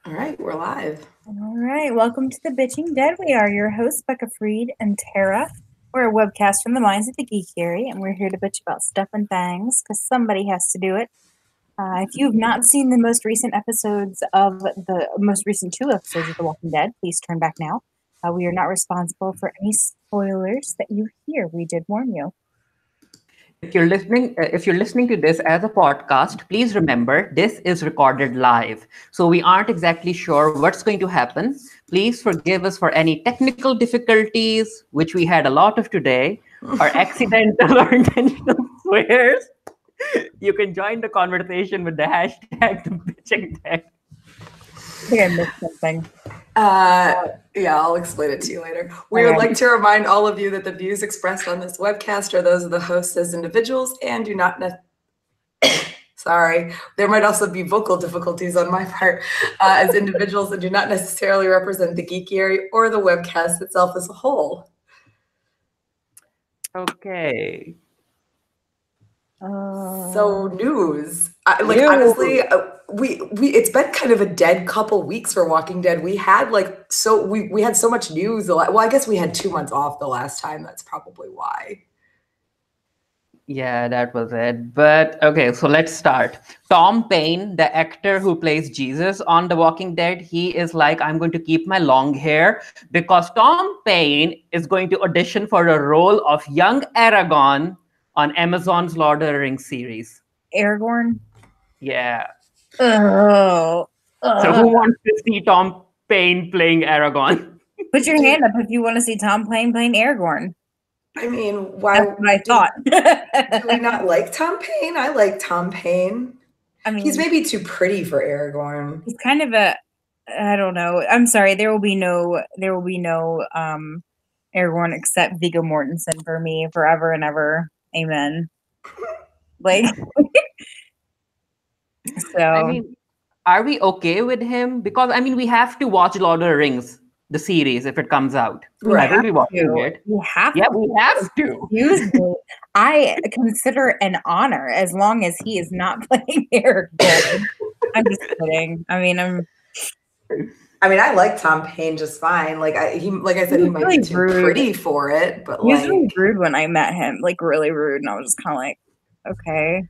All right, we're live. All right, welcome to the Bitching Dead. We are your hosts, Becca Freed and Tara. We're a webcast from the minds of the geekiary, and we're here to bitch about stuff and things because somebody has to do it. If you've not seen the most recent two episodes of The Walking Dead, please turn back now. We are not responsible for any spoilers that you hear. We did warn you. If you're listening to this as a podcast, please remember this is recorded live. So we aren't exactly sure what's going to happen. Please forgive us for any technical difficulties, which we had a lot of today, or accidental or intentional swears. You can join the conversation with the hashtag the bitching dead. I think I missed something. Yeah, I'll explain it to you later. We would like to remind all of you that the views expressed on this webcast are those of the hosts as individuals and do not sorry, there might also be vocal difficulties on my part as individuals and do not necessarily represent the geekiary or the webcast itself as a whole. Okay. So news, honestly, we it's been kind of a dead couple weeks for Walking Dead. We had we had so much news. Well, I guess we had 2 months off the last time. That's probably why. Yeah, that was it. But okay, so let's start. Tom Paine, the actor who plays Jesus on The Walking Dead, he is like, I'm going to keep my long hair because Tom Paine is going to audition for a role of young Aragorn on Amazon's Lord of the Rings series. Aragorn? Yeah. Oh. So who wants to see Tom Paine playing Aragorn? Put your hand up if you want to see Tom Paine playing Aragorn. I mean, why? That's what I thought. Do we not like Tom Paine? I like Tom Paine. I mean, he's maybe too pretty for Aragorn. He's kind of I don't know. I'm sorry. There will be no Aragorn except Viggo Mortensen for me forever and ever. Amen. Like, so. I mean, are we okay with him? Because I mean, we have to watch Lord of the Rings, the series, if it comes out. Right. I will be watching it. You have Yeah, to. we have to. Excuse me. I consider an honor as long as he is not playing Aragorn. I'm just kidding. I mean, I like Tom Paine just fine. Like I said, he might be too pretty for it, but he was really rude when I met him, like really rude, and I was just kind of like, okay.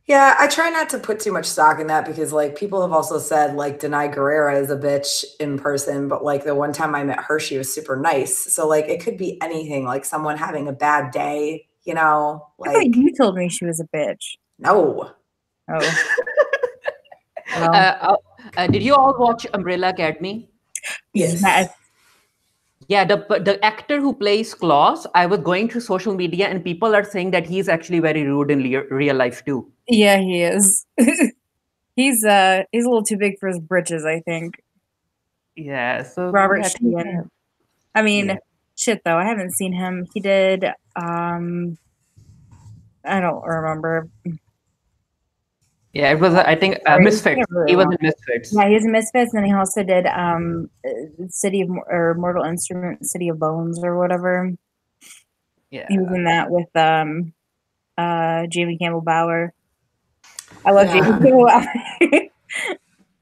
Yeah, I try not to put too much stock in that because like people have also said like Denai Guerrera is a bitch in person, but like the one time I met her, she was super nice. So like it could be anything, like someone having a bad day, you know. Like I thought you told me she was a bitch. No. Oh. Did you all watch Umbrella Academy? Yes. Yeah, the actor who plays Klaus, I was going through social media and people are saying that he's actually very rude in real life too. Yeah, he is. He's a little too big for his britches, I think. Yeah, so Robert Sheehan. I mean, shit though, I haven't seen him. He did I don't remember. Yeah, it was I think Misfits. He was in Misfits. Yeah, he was in Misfits, and he also did Mortal Instruments, City of Bones or whatever. Yeah, he was in that with Jamie Campbell Bower. I love Jamie Campbell Bower.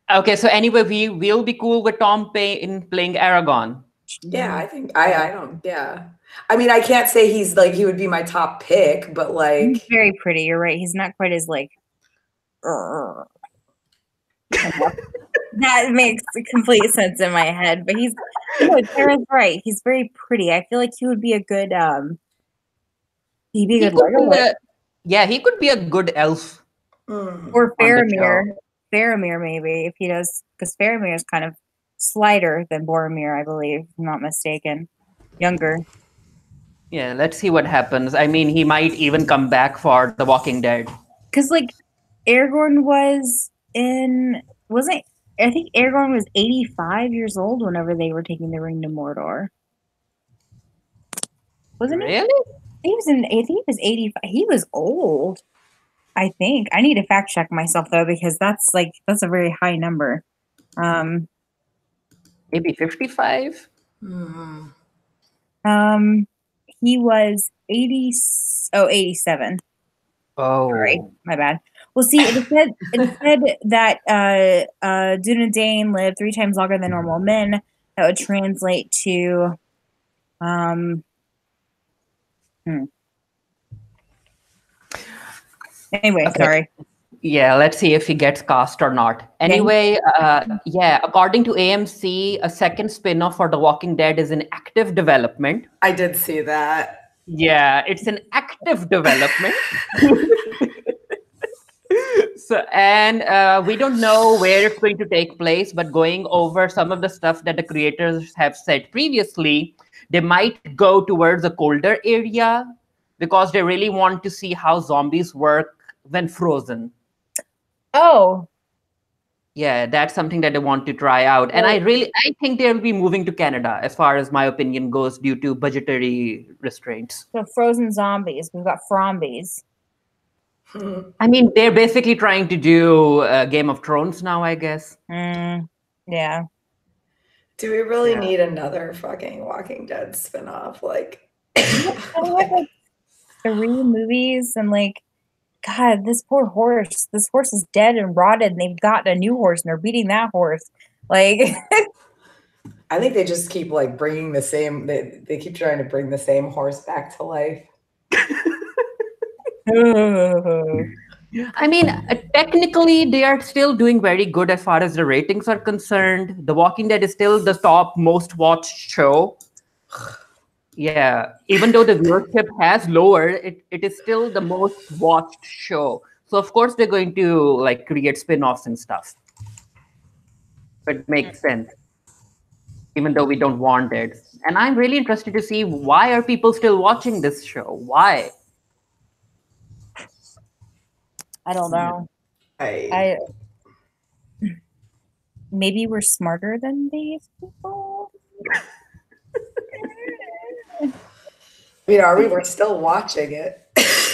Okay, so anyway, we'll be cool with Tom Paine playing Aragorn. Yeah, I think I don't. Yeah, I mean, I can't say he's like he would be my top pick, but like he's very pretty. You're right. He's not quite as like. That makes complete sense in my head, but Tara's right. He's very pretty. I feel like he would be a good he'd be a good yeah, he could be a good elf. Or Faramir. Faramir maybe, if he does, because Faramir is kind of slighter than Boromir, I believe, if I'm not mistaken. Younger. Yeah, let's see what happens. I mean, he might even come back for The Walking Dead. Because like Aragorn I think Aragorn was 85 years old whenever they were taking the ring to Mordor. Wasn't he? Really? I think he was 85. He was old. I think. I need to fact check myself though, because that's a very high number. Maybe 55? He was 87. Oh. Sorry, my bad. Well, see, it said that Dunedain lived 3 times longer than normal men. That would translate to, Anyway, Okay. sorry. Yeah, let's see if he gets cast or not. Anyway, according to AMC, a second spin-off for The Walking Dead is in active development. I did see that. Yeah, it's an active development. We don't know where it's going to take place, but going over some of the stuff that the creators have said previously, they might go towards a colder area because they really want to see how zombies work when frozen. Oh, Yeah, that's something that they want to try out. And I think they'll be moving to Canada, as far as my opinion goes, due to budgetary restraints. so frozen zombies. We've got frombies. I mean, they're basically trying to do Game of Thrones now, I guess. Yeah. Do we really need another fucking Walking Dead spinoff? Like, I have like 3 movies and like, God, this poor horse. This horse is dead and rotted, and they've got a new horse, and they're beating that horse. Like, I think they just keep like bringing the same. They keep trying to bring the same horse back to life. I mean, technically, they are still doing very good as far as the ratings are concerned. The Walking Dead is still the top most watched show. Yeah, even though the viewership has lowered, it is still the most watched show. So of course they're going to like create spin-offs and stuff. But it makes sense, even though we don't want it. And I'm really interested to see, why are people still watching this show? Why? I don't know. I maybe we're smarter than these people. Are we? We're still watching it.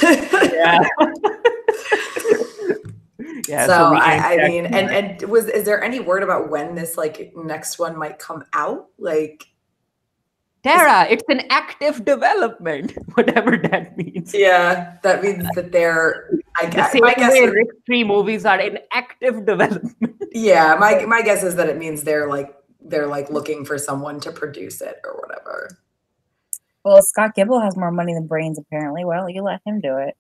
Yeah. Yeah. So I mean, and is there any word about when this like next one might come out? Like, Tara, it's an active development, whatever that means. Yeah, that means that they're. My guess is Rick's 3 movies are in active development. Yeah, my guess is that it means they're like looking for someone to produce it or whatever. Well, Scott Gimple has more money than brains, apparently. Why don't you let him do it?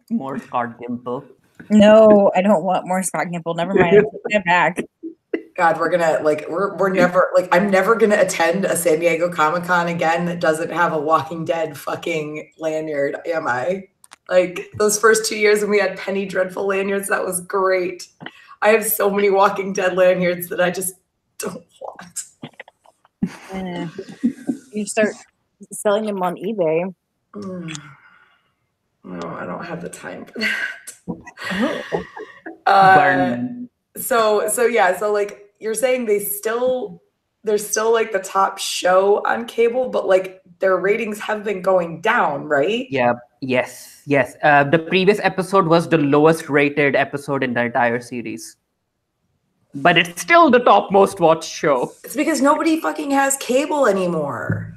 More Scott Gimple. No, I don't want more Scott Gimple. Never mind. I'll take it back. God, we're gonna we're never I'm never gonna attend a San Diego Comic-Con again that doesn't have a Walking Dead fucking lanyard, am I? Like those first 2 years when we had Penny Dreadful lanyards, that was great. I have so many Walking Dead lanyards that I just don't want. You start selling them on eBay. No, I don't have the time for that. So like you're saying they're still like the top show on cable, but like their ratings have been going down, right? Yeah. Yes. The previous episode was the lowest rated episode in the entire series. But it's still the top most watched show. It's because nobody fucking has cable anymore.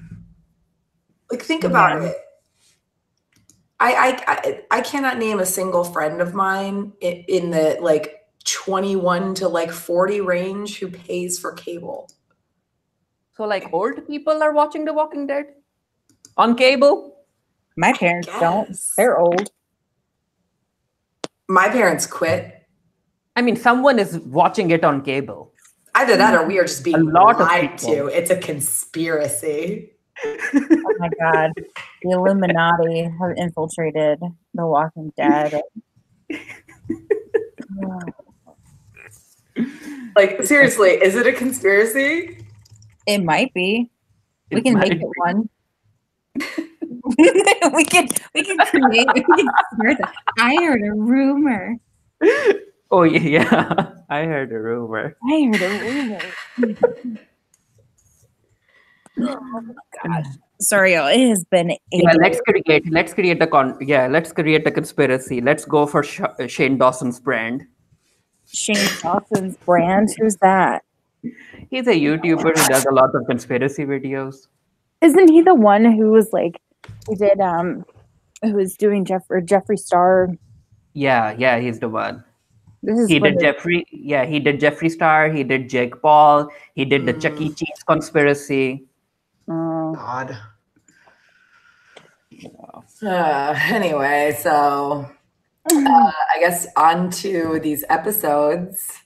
Like, think about it. I cannot name a single friend of mine in the like 21 to like 40 range who pays for cable. So like old people are watching The Walking Dead on cable? My parents don't. They're old. My parents quit. I mean, someone is watching it on cable. Either that or we are just being lied to. It's a conspiracy. Oh my God. The Illuminati have infiltrated The Walking Dead. Like, seriously, is it a conspiracy? It might be. We can make it one. we can create. I heard a rumor. Oh yeah, I heard a rumor. Oh my God. Sorry, y'all. It has been. Let's create the conspiracy. Let's go for Shane Dawson's brand. Shane Dawson's brand. Who's that? He's a YouTuber who does a lot of conspiracy videos. Isn't he the one who was like, he did who was doing Jeffree Star. Yeah, he's the one. This is He for did the Jeffrey. Yeah, he did Jeffree Star. He did Jake Paul. He did the Chuck E. Cheese conspiracy. God. Anyway, so I guess on to these episodes.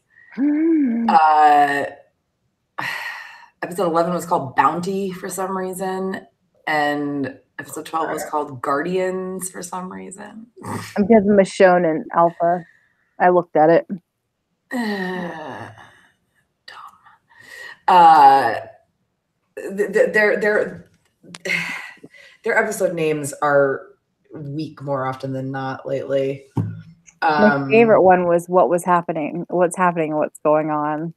Episode 11 was called Bounty for some reason, and episode 12 was called Guardians for some reason. because of Michonne and Alpha. I looked at it. Their episode names are weak more often than not lately. My favorite one was what's happening, what's going on.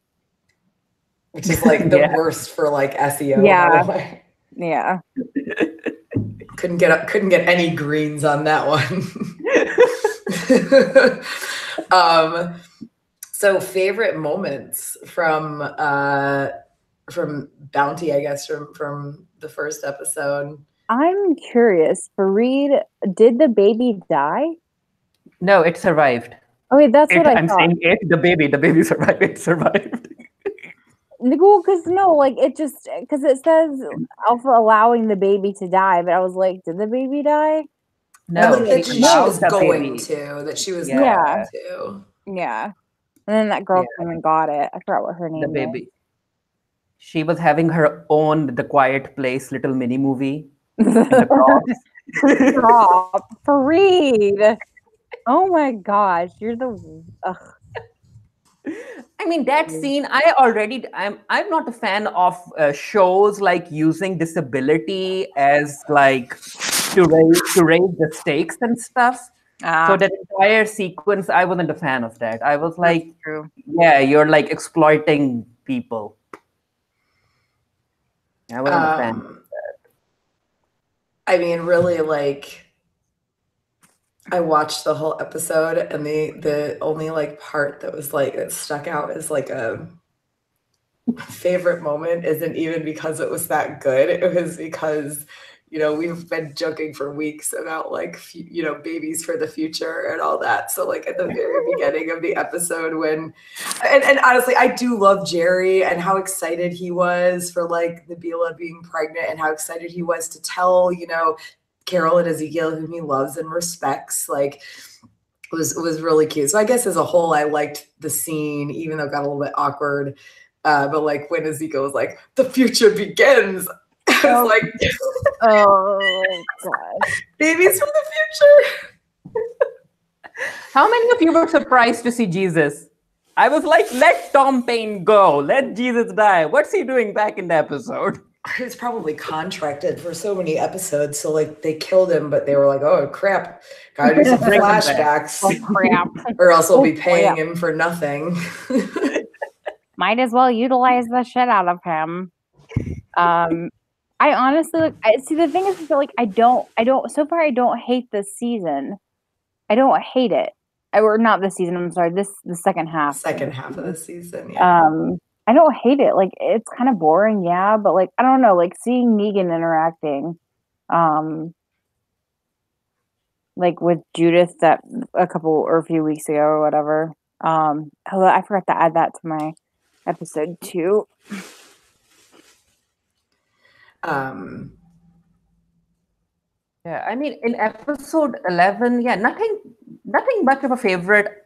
Which is like the worst for like SEO. Yeah. By the way. Yeah. Couldn't get any greens on that one. So favorite moments from Bounty, I guess, from the first episode. I'm curious, Fareed, did the baby die? No, it survived. Okay, that's what I'm thought. saying it. The baby survived. It survived. Well, because it says Alpha allowing the baby to die, but I was like, did the baby die? No, that she was going to. That she was going to. Yeah. And then that girl came and got it. I forgot what her name the baby. She was having her own The Quiet Place little mini movie. Stop, Fareed. Oh my gosh, you're the. Ugh. I mean, that scene. I'm not a fan of shows like using disability as like to raise the stakes and stuff. So that entire sequence, I wasn't a fan of that. I was like, yeah, you're like exploiting people. I wasn't a fan of that. I mean, really, like, I watched the whole episode, and the only like part that was like that stuck out as like a favorite moment isn't even because it was that good. It was because, you know, we've been joking for weeks about like, you know, babies for the future and all that. So like at the very beginning of the episode when, and honestly, I do love Jerry and how excited he was for like Nabila being pregnant and how excited he was to tell, you know, Carol and Ezekiel, whom he loves and respects, like was really cute. So I guess as a whole, I liked the scene, even though it got a little bit awkward. But like when Ezekiel was like, "The future begins," I was like, "Oh gosh, babies from the future." How many of you were surprised to see Jesus? I was like, "Let Tom Paine go. Let Jesus die." What's he doing back in the episode? He's probably contracted for so many episodes, so like they killed him, but they were like, "Oh crap, gotta do some flashbacks, or else we'll be paying him for nothing." Might as well utilize the shit out of him. I honestly see. The thing is that like I don't. So far, I don't hate this season. I don't hate it, or not this season. I'm sorry. The second half. Second half of the season. Yeah. I don't hate it. Like it's kind of boring, yeah, but like I don't know, like seeing Negan interacting like with Judith that a few weeks ago or whatever. I forgot to add that to my episode 2. Yeah, I mean in episode 11, nothing much of a favorite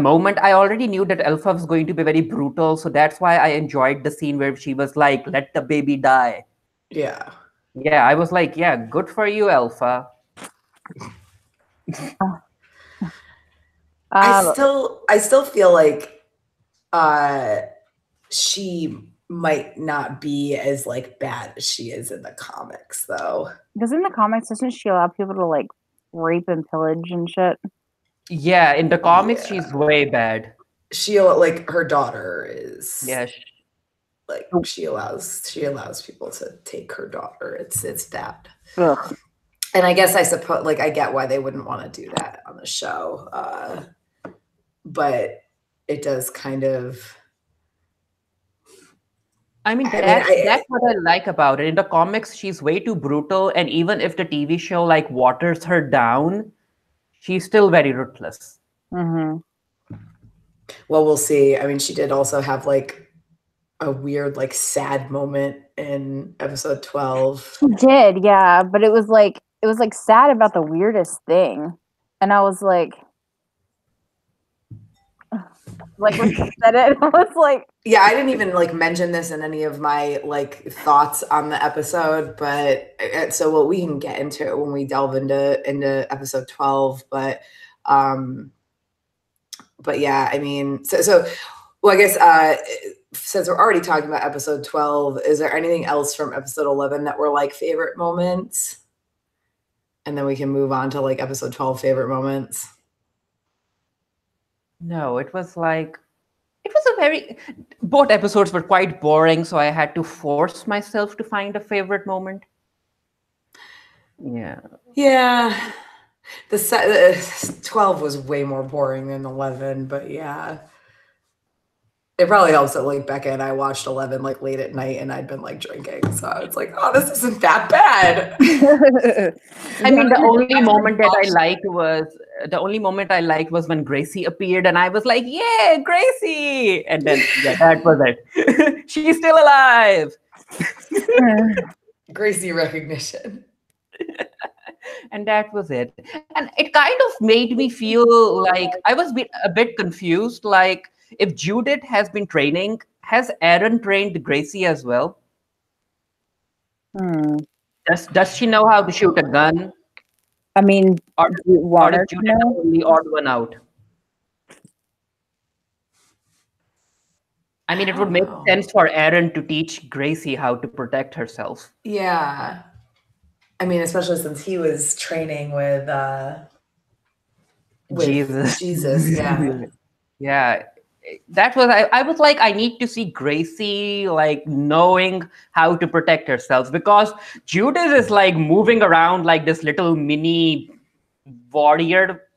moment. I already knew that Alpha was going to be very brutal, so that's why I enjoyed the scene where she was like, "Let the baby die." Yeah. Yeah, I was like, "Yeah, good for you, Alpha." I still feel like she might not be as like bad as she is in the comics, though. Because in the comics, doesn't she allow people to like rape and pillage and shit? Yeah, in the comics, she's way bad. She like her daughter is. Yeah. Like she allows people to take her daughter. It's bad. Ugh. And I guess I suppose like I get why they wouldn't want to do that on the show, but it does kind of. I mean, I mean, that's what I like about it. In the comics, she's way too brutal, and even if the TV show like waters her down, she's still very ruthless. Mm-hmm. well, we'll see. I mean, she did also have like a weird, like sad moment in episode 12. She did, yeah, but it was like sad about the weirdest thing, and I was like when she said it, I was like, Yeah, I didn't even like mention this in any of my like thoughts on the episode, but so what we can get into it when we delve into episode 12, but yeah, I mean, so well, I guess since we're already talking about episode 12, is there anything else from episode 11 that were like favorite moments? And then we can move on to like episode 12 favorite moments. No, it was a very, both episodes were quite boring, so I had to force myself to find a favorite moment. Yeah. Yeah. The 12 was way more boring than 11, but yeah. It probably helps that like Becca and I watched 11 like late at night and I'd been like drinking. So it's like, oh, this isn't that bad. I mean, the only moment I liked was when Gracie appeared, and I was like, "Yeah, Gracie!" And then, yeah, that was it. She's still alive. Gracie recognition. And that was it. And it kind of made me feel like I was a bit confused. Like, if Judith has been training, has Aaron trained Gracie as well? Does she know how to shoot a gun? I mean, Or, do you want or her is to Judith the know? only odd one out? I mean, it would make sense for Aaron to teach Gracie how to protect herself. Yeah. I mean, especially since he was training with Jesus, yeah. Yeah. That was I was like, I need to see Gracie like knowing how to protect herself, because Judith is like moving around like this little mini warrior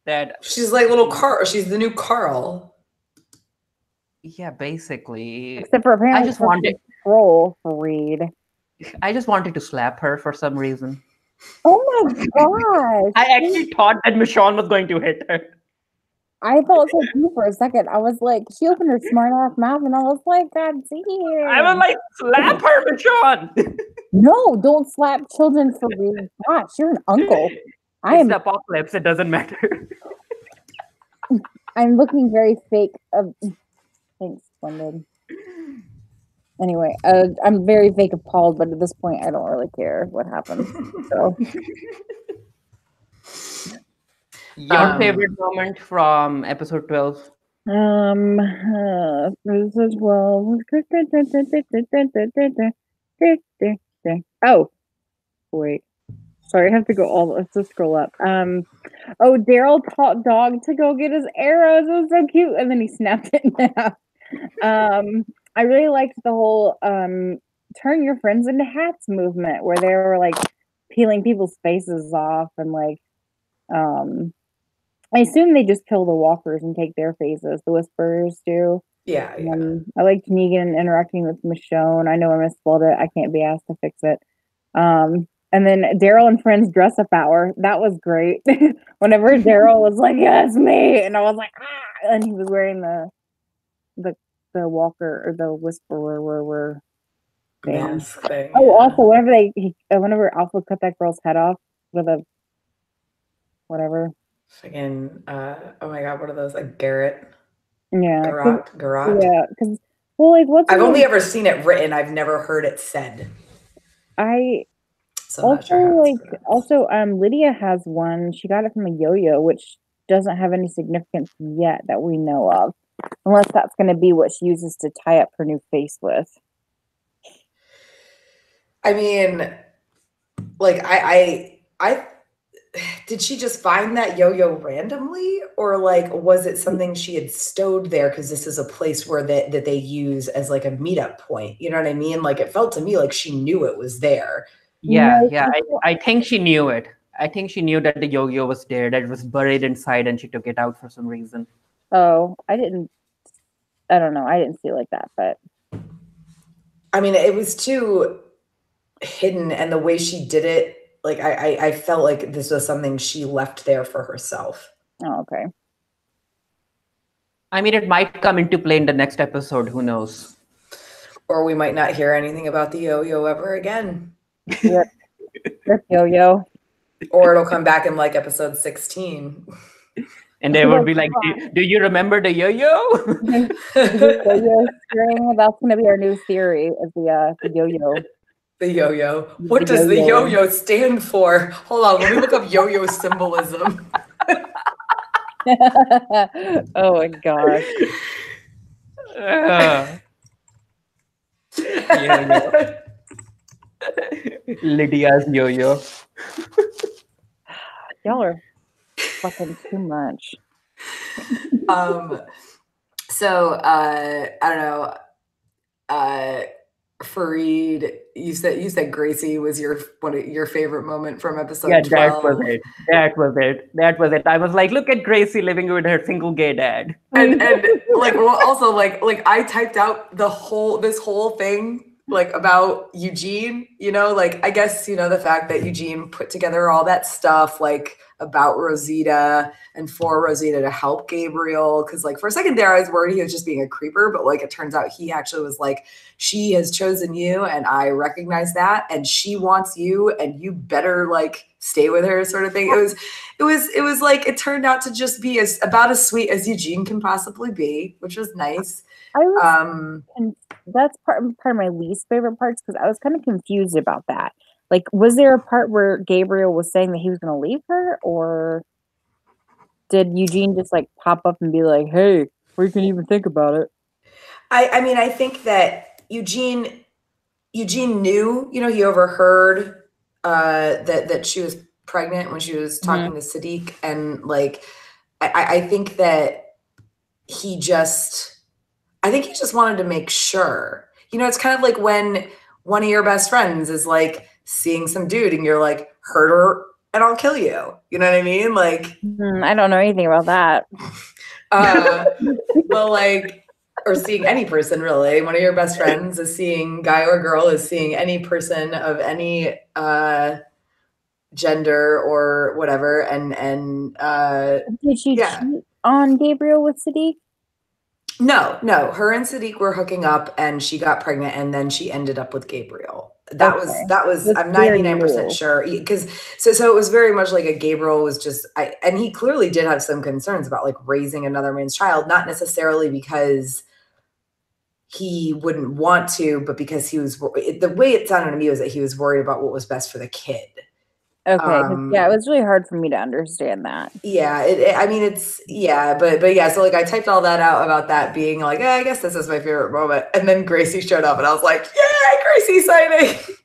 that She's like little Carl. She's the new Carl. yeah, basically. Except for apparently I just wanted Reed. I just wanted to slap her for some reason. Oh my gosh. I actually thought that Michonne was going to hit her. I thought so too for a second. I was like, she opened her smart ass mouth and I was like, God damn. I was like, slap her, Michonne. No, don't slap children for reading. Gosh, you're an uncle. It's the apocalypse, it doesn't matter. I'm looking very fake. Thanks, Splendid. Anyway, I'm very fake appalled, but at this point, I don't really care what happens. So, Your favorite moment from episode 12? episode 12. Oh, wait. Sorry, I have to go let's just scroll up. Daryl taught Dog to go get his arrows. It was so cute. And then he snapped it in half. I really liked the whole turn your friends into hats movement where they were like peeling people's faces off and like I assume they just kill the walkers and take their faces. The Whisperers do. Yeah. I liked Negan interacting with Michonne. I know I misspelled it. I can't be asked to fix it. And then Daryl and Friends dress up hour. That was great. Whenever Daryl was like, "Yes, me," and I was like, "Ah!" and he was wearing the Walker or the Whisperer Mask thing. Oh, also whenever Alpha cut that girl's head off with a whatever. Friggin', oh my god, what are those? Like Garrett? Yeah. Garrot? Yeah, because what's I've only ever seen it written. I've never heard it said. Lydia has one. She got it from a yo-yo, which doesn't have any significance yet that we know of, unless that's going to be what she uses to tie up her new face with. I mean, like I did she just find that yo-yo randomly, or like was it something she had stowed there because this is a place where that they use as like a meetup point? You know what I mean? Like it felt to me like she knew it was there. Yeah. I think she knew it. I think she knew that the yo-yo was there, that it was buried inside, and she took it out for some reason. Oh, I don't know. I didn't see it like that, but I mean, it was too hidden, and the way she did it, like I felt like this was something she left there for herself. Oh, okay. I mean, it might come into play in the next episode. Who knows? Or we might not hear anything about the yo-yo ever again. Yep. Rip yo-yo. Or it'll come back in like episode 16. And they would be like, do you remember the yo-yo? Yo-yo string. That's going to be our new theory of the yo-yo. The yo-yo. What does the yo-yo stand for? Hold on, let me look up yo-yo symbolism. Oh my gosh. Yo-yo. Lydia's yo-yo. Y'all are fucking too much. So I don't know. Fareed, you said Gracie was your favorite moment from episode 12. That was it. I was like, look at Gracie living with her single gay dad. And like, well, also like I typed out this whole thing like about Eugene, like I guess, the fact that Eugene put together all that stuff like about Rosita and for Rosita to help Gabriel. Cause like for a second there, I was worried he was just being a creeper, but like it turns out he actually was like, she has chosen you and I recognize that. And she wants you and you better like stay with her sort of thing. It was like, it turned out to just be about as sweet as Eugene can possibly be, which was nice. And that's part of my least favorite parts because I was kind of confused about that. Like, was there a part where Gabriel was saying that he was going to leave her, or did Eugene just like pop up and be like, "Hey, we can even think about it"? I mean, I think that Eugene knew, he overheard that she was pregnant when she was talking to Siddiq, and like, I think that he just wanted to make sure. It's kind of like when one of your best friends is like seeing some dude and you're like, hurt her and I'll kill you. You know what I mean? Like, I don't know anything about that. Well, like, or seeing any person really. One of your best friends is seeing, guy or girl is seeing any person of any gender or whatever. And did she cheat on Gabriel with Siddiq? No. Her and Siddiq were hooking up and she got pregnant and then she ended up with Gabriel. That was I'm 99% sure. Because so it was very much like a Gabriel was just and he clearly did have some concerns about like raising another man's child, not necessarily because he wouldn't want to, but because the way it sounded to me was that he was worried about what was best for the kid. Okay. Yeah, it was really hard for me to understand that. Yeah, but yeah, so like I typed all that out about that being like, I guess this is my favorite moment. And then Gracie showed up and I was like, yay, Gracie sighting.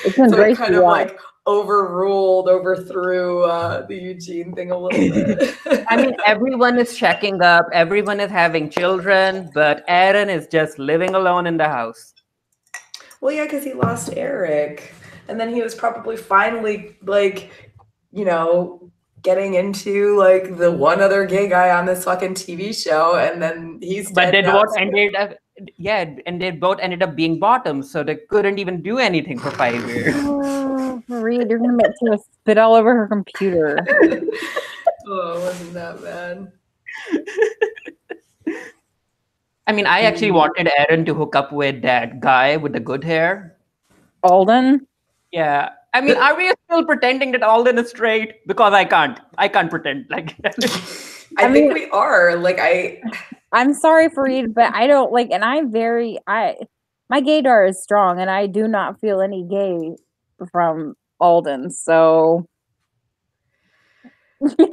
It's when so Gracie it kind of like overthrew the Eugene thing a little bit. I mean, everyone is checking up, everyone is having children, but Aaron is just living alone in the house. Well, yeah, because he lost Eric. And then he was probably finally like, getting into like the one other gay guy on this fucking TV show. And then he's But they both ended up, and they both ended up being bottoms. So they couldn't even do anything for 5 years. Oh, Maria, you're going to make Tina spit all over her computer. Oh, wasn't that bad? I mean, I actually wanted Aaron to hook up with that guy with the good hair. Alden? Yeah. I mean, are we still pretending that Alden is straight? Because I can't pretend like that. I think we are. Like I'm sorry, Fareed, but I don't like, and my gaydar is strong, and I do not feel any gay from Alden. So,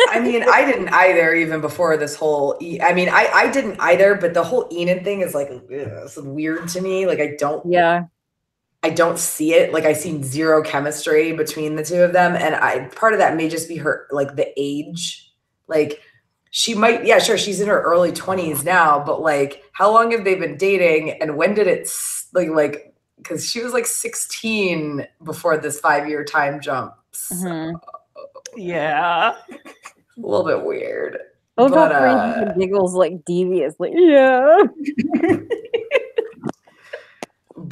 I mean, I didn't either, even before this whole. I mean, I didn't either, but the whole Enid thing is like it's weird to me. Like I don't see it. Like I see zero chemistry between the two of them, and part of that may just be her like the age. Like she might, yeah, sure, she's in her early 20s now, but like how long have they been dating, and when did it like because she was like 16 before this 5-year time jump. So, yeah, a little bit weird. Oh, but giggles like deviously. Yeah.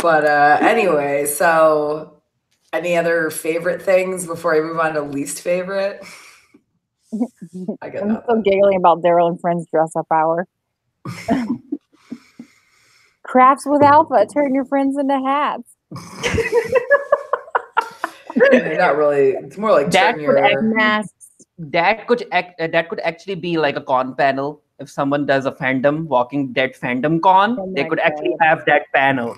But anyway, so any other favorite things before I move on to least favorite? I got I'm nothing. still giggling about Daryl and Friends dress up hour. Crafts with Alpha, turn your friends into hats. You're not really. It's more like That turn could your. Masks. That could actually be like a con panel. If someone does a fandom Walking Dead fandom con, Oh they my could actually God. have that panel.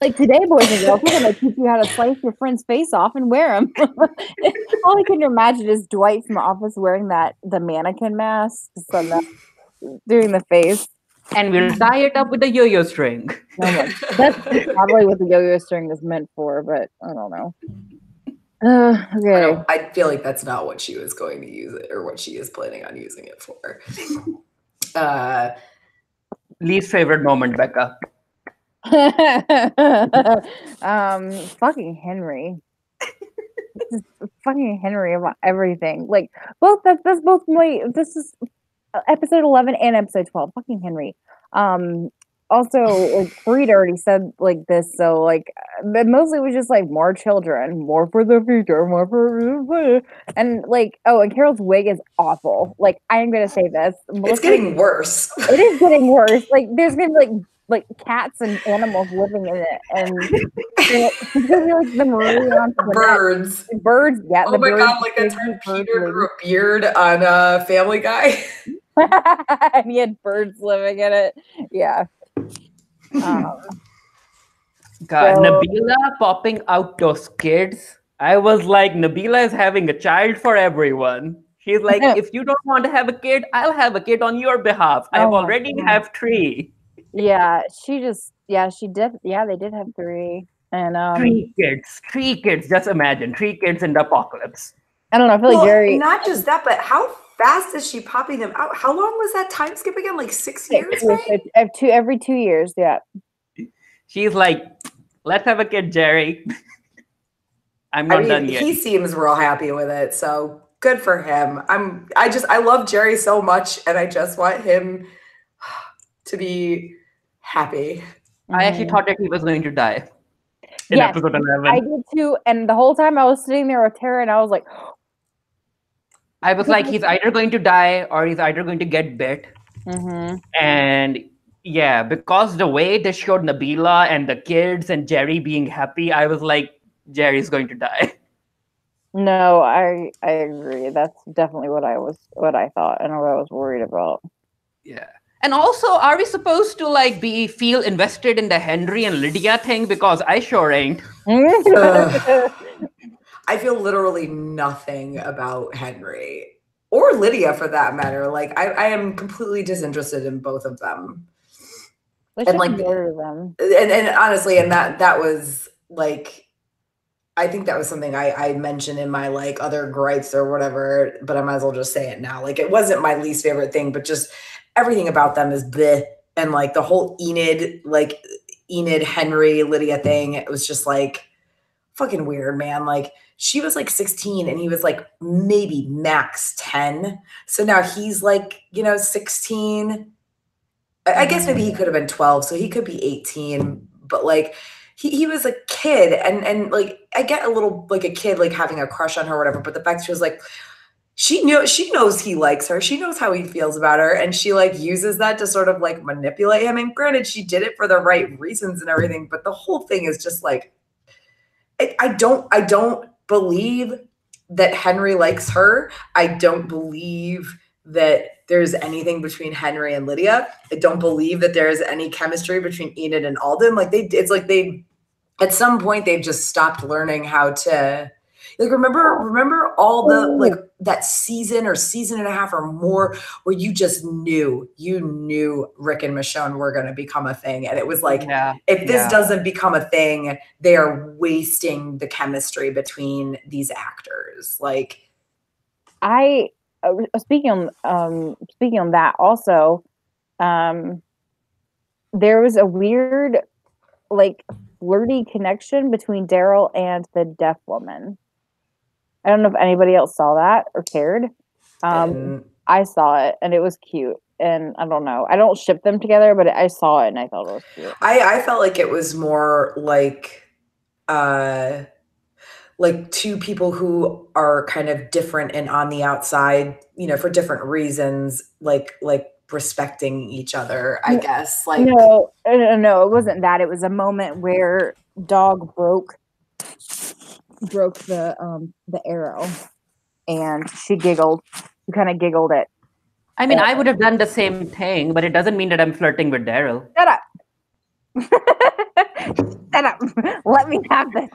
Like today, boys and girls, we're gonna teach you how to slice your friend's face off and wear them. All I can imagine is Dwight from The Office wearing the mannequin mask, so that doing the face. And we'll tie it up with a yo-yo string. Oh my, that's probably what the yo-yo string is meant for, but I don't know. Okay. I feel like that's not what she was going to use it, or what she is planning on using it for. Least favorite moment, Becca. Fucking Henry. Just fucking Henry about everything. Like both that's both my this is episode 11 and episode 12. Fucking Henry. Also, like Fareed already said like this, so like but mostly it was just like more children, more for the future, more for and like and Carol's wig is awful. Like I am gonna say this. It's getting worse. It is getting worse. Like there's gonna be like cats and animals living in it, and it's gonna be like the Marie Birds. Birds, yeah. Oh the my birds, god! Like that time Peter grew a beard on Family Guy. and he had birds living in it. Yeah. God, So- Nabila popping out those kids. I was like, Nabila is having a child for everyone. She's like, if you don't want to have a kid, I'll have a kid on your behalf. I Oh my already God. have 3. Yeah, she did. Yeah, they did have 3, and 3 kids. Just imagine 3 kids in the apocalypse. I don't know. I feel Well, like Jerry. not just that, but how fast is she popping them out? How long was that time skip again? Like 6 years, right? Every 2 years. Yeah. She's like, let's have a kid, Jerry. I'm not done yet. He seems real happy with it, so good for him. I love Jerry so much, and I just want him to be happy. I actually thought that he was going to die in Yes, episode 11. I did too. And the whole time I was sitting there with Tara, and I was like, I was like, he's either going to die or he's either going to get bit. And yeah, because the way they showed Nabila and the kids and Jerry being happy, I was like, Jerry's going to die. no, I agree. That's definitely what I thought and what I was worried about. Yeah. And also, are we supposed to feel invested in the Henry and Lydia thing? Because I sure ain't. I feel literally nothing about Henry or Lydia for that matter. Like I am completely disinterested in both of them. Let's And, just like, murder them. And honestly, and that was like, I think that was something I mentioned in my like other gripes or whatever, but I might as well just say it now. Like it wasn't my least favorite thing, but just everything about them is bleh. And like the whole Enid Henry Lydia thing, it was just like fucking weird, man. Like she was like 16 and he was like maybe max 10. So now he's like, 16. I guess maybe he could have been 12, so he could be 18, but like he was a kid and like I get a little like a kid like having a crush on her or whatever, but the fact she was like she knows he likes her. She knows how he feels about her, and she like uses that to sort of like manipulate him. And granted, she did it for the right reasons and everything, but the whole thing is just like I don't believe that Henry likes her. I don't believe that there's anything between Henry and Lydia. I don't believe that there's any chemistry between Enid and Alden. Like it's like they at some point they've just stopped learning how to like remember all the like that season or season and a half or more where you just knew Rick and Michonne were going to become a thing, and it was like if this doesn't become a thing, they are wasting the chemistry between these actors. Like I speaking on that also, there was a weird like flirty connection between Daryl and the deaf woman. I don't know if anybody else saw that or cared. I saw it and it was cute. and I don't know. I don't ship them together, but I saw it and I thought it was cute. I felt like it was more like two people who are kind of different and on the outside, for different reasons, like respecting each other, I guess. Like no, it wasn't that. It was a moment where dog broke the arrow, and she giggled. She kind of giggled at. I mean, I would have done the same thing, but it doesn't mean that I'm flirting with Daryl. Shut up. Shut up. Let me have this.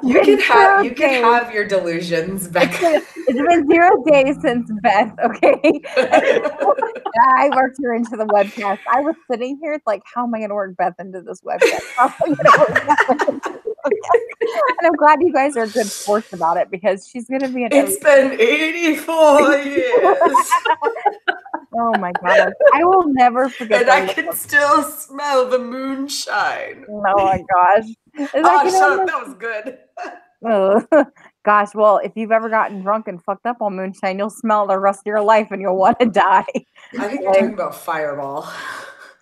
You can have your delusions, Becca. It's been 0 days since Beth, okay? I worked her into the webcast. I was sitting here like, how am I going to work Beth into this webcast? And I'm glad you guys are good sports about it, because she's going to be an. It's been 84 years. Oh my God. I will never forget and I can still smell the moonshine. Oh my gosh. That was good. Gosh, well, if you've ever gotten drunk and fucked up on moonshine, you'll smell the rest of your life and you'll want to die. I think you're talking about Fireball.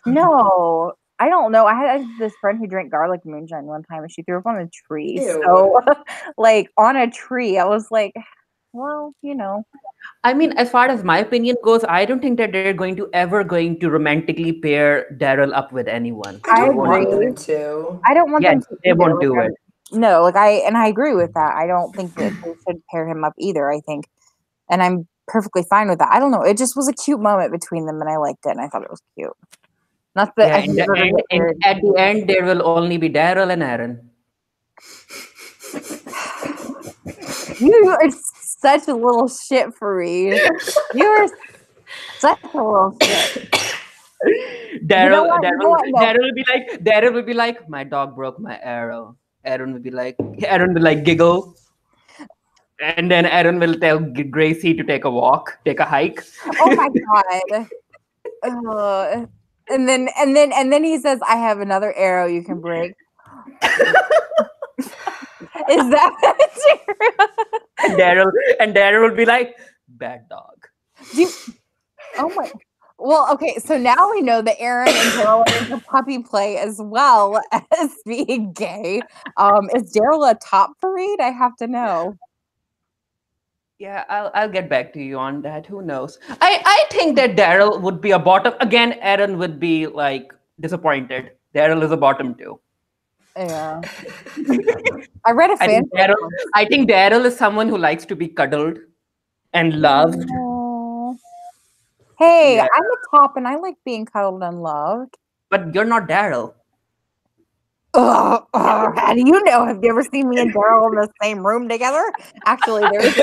No, I don't know. I had this friend who drank garlic moonshine one time and she threw up on a tree. Ew. So, like, on a tree, I was like, well, I mean, as far as my opinion goes, I don't think that they're ever going to romantically pair Daryl up with anyone. I don't want them to. I don't want them to. They won't do it. No, I agree with that. I don't think that they should pair him up either, I think. And I'm perfectly fine with that. I don't know. It just was a cute moment between them and I liked it and I thought it was cute. Not that at the end, there will only be Daryl and Aaron. You are such a little shit, Fareed. You are such a little shit. Daryl will be like, my dog broke my arrow. Aaron will be like, giggle. And then Aaron will tell Gracie to take a hike. Oh my God. And then he says, I have another arrow you can break. Is that and Daryl will be like, bad dog. Oh my. Well, okay, so now we know that Aaron and Daryl are into puppy play as well as being gay. Is Daryl a top Fareed? I have to know. Yeah, I'll get back to you on that. Who knows? I think that Daryl would be a bottom. Again, Aaron would be like disappointed. Daryl is a bottom too. Yeah. I read a fan. I think Daryl is someone who likes to be cuddled and loved. Hey, yeah. I'm a top and I like being cuddled and loved. But you're not Daryl. How do you know? Have you ever seen me and Daryl in the same room together? Actually, there's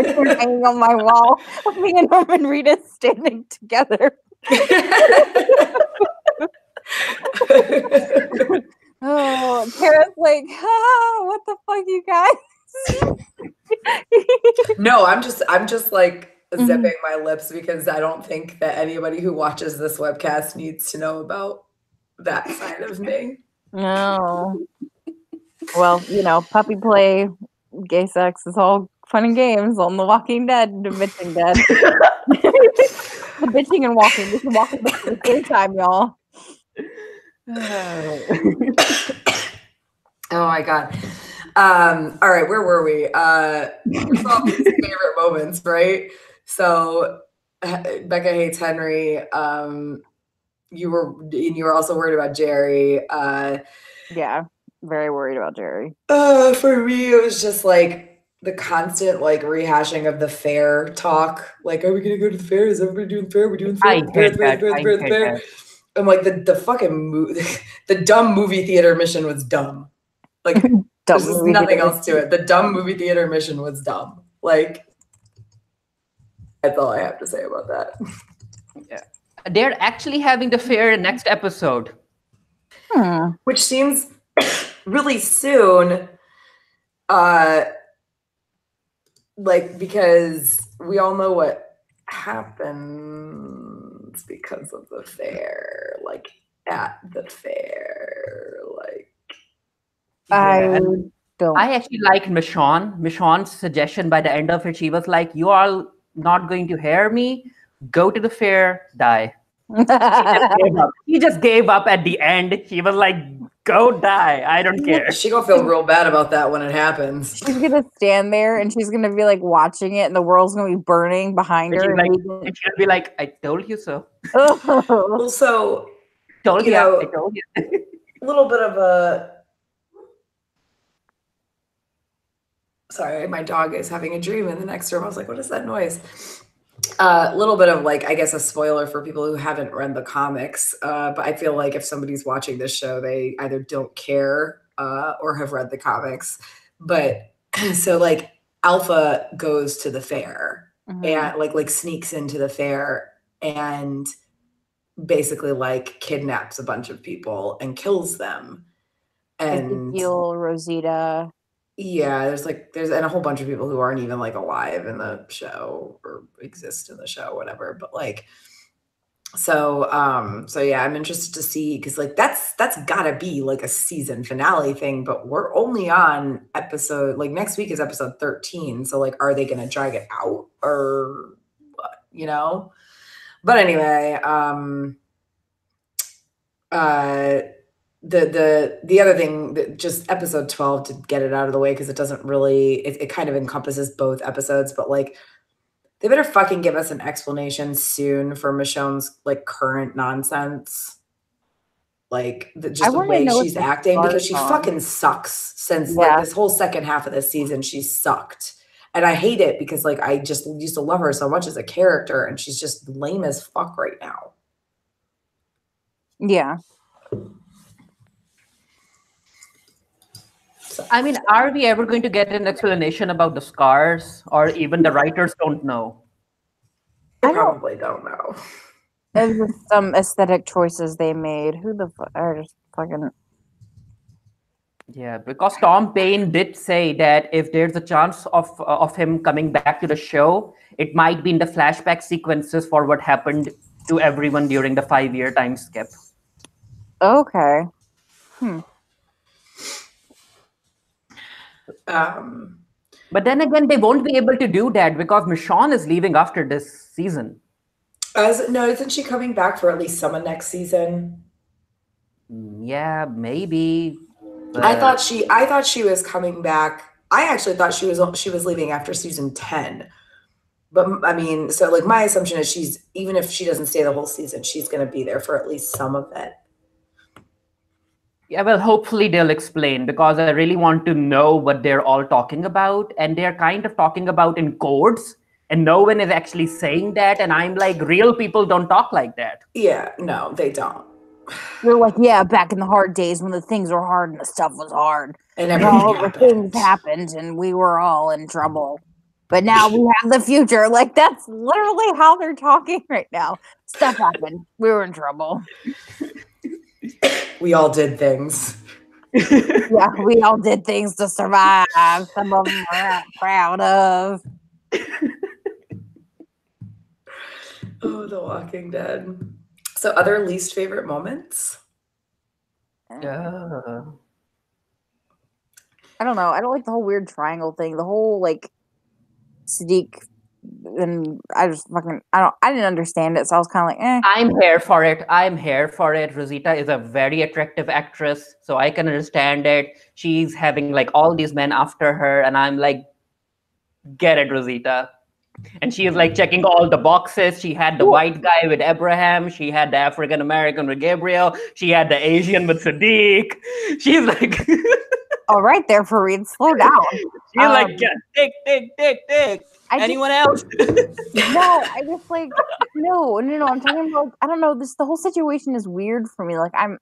hanging on my wall of me and Norman Reedus standing together. Oh, Tara's like, what the fuck, you guys? No, I'm just like zipping my lips because I don't think that anybody who watches this webcast needs to know about that side of me. No. Well, puppy play, gay sex is all fun and games on The Walking Dead, The Bitching Dead. The bitching and walking. We can walk at the same time, y'all. Oh my God. All right, where were we? We saw these favorite moments, right? So Becca hates Henry. You were also worried about Jerry. Yeah, very worried about Jerry. For me, it was just like the constant like rehashing of the fair talk. Like, are we gonna go to the fair? Is everybody doing the fair? We're doing the fair. I'm like the fucking the dumb movie theater mission was dumb. Like there's just nothing else to it. The dumb movie theater mission was dumb. Like that's all I have to say about that. Yeah. They're actually having the fair next episode. Which seems really soon. Like because we all know what happens because of the fair, like at the fair, like I actually liked Michonne. Michonne's suggestion by the end of it, she was like, you all not going to hear me? go to the fair, die. He just gave up at the end. He was like, go die. I don't care. She gonna feel real bad about that when it happens. She's gonna stand there and she's gonna be like watching it, and the world's gonna be burning behind And her. she'll be like, I told you so. Well, so Told You you. know- I told you. a little bit of a. Sorry, my dog is having a dream in the next room. I was like, what is that noise? A little bit of like, I guess, a spoiler for people who haven't read the comics. But I feel like if somebody's watching this show, they either don't care or have read the comics. But so like Alpha goes to the fair and like sneaks into the fair and basically like kidnaps a bunch of people and kills them. And Ezekiel, Rosita. yeah, there's and a whole bunch of people who aren't even like alive in the show or exist in the show, whatever. But like, so yeah, I'm interested to see because like that's gotta be like a season finale thing, but we're only on episode like next week is episode 13. So like, are they gonna drag it out or what, you know? But anyway, the other thing that just episode 12 to get it out of the way because it doesn't really it kind of encompasses both episodes, but like they better fucking give us an explanation soon for Michonne's like current nonsense, like just the way she's acting, because she fucking sucks since like this whole second half of this season. She's sucked and I hate it because like I just used to love her so much as a character and she's just lame as fuck right now. Yeah. I mean, are we ever going to get an explanation about the scars, or even the writers don't know? I probably don't know. There's just some aesthetic choices they made. Who the fuck are just fucking... Yeah, because Tom Paine did say that if there's a chance of him coming back to the show, it might be in the flashback sequences for what happened to everyone during the 5-year time skip. Okay. But then again, they won't be able to do that because Michonne is leaving after this season. No, isn't she coming back for at least some of next season? Yeah, maybe. I thought she was coming back. I actually thought she was leaving after season 10. But I mean, so like my assumption is even if she doesn't stay the whole season, she's going to be there for at least some of it. Yeah, well, hopefully they'll explain because I really want to know what they're all talking about. And they're kind of talking about in codes and no one is actually saying that. And I'm like, real people don't talk like that. Yeah, no, they don't. They're like, yeah, back in the hard days when the things were hard and the stuff was hard. And all the things happened and we were all in trouble. But now we have the future. Like, that's literally how they're talking right now. Stuff happened. We were in trouble. We all did things. Yeah, we all did things to survive. Some of them we're not proud of. Oh, The Walking Dead. So other least favorite moments? Yeah. I don't know. I don't like the whole weird triangle thing. The whole like Sadiq and I didn't understand it, so I was kind of like, eh. I'm here for it. Rosita is a very attractive actress, so I can understand it. She's having like all these men after her, and I'm like, get it, Rosita. And she is like checking all the boxes. She had the white guy with Abraham. She had the African American with Gabriel. She had the Asian with Sadiq. She's like, all right, there, Fareed, slow down. She's like, yeah, tick. Anyone else? No, I just like no. I'm talking about. I don't know. The whole situation is weird for me. Like I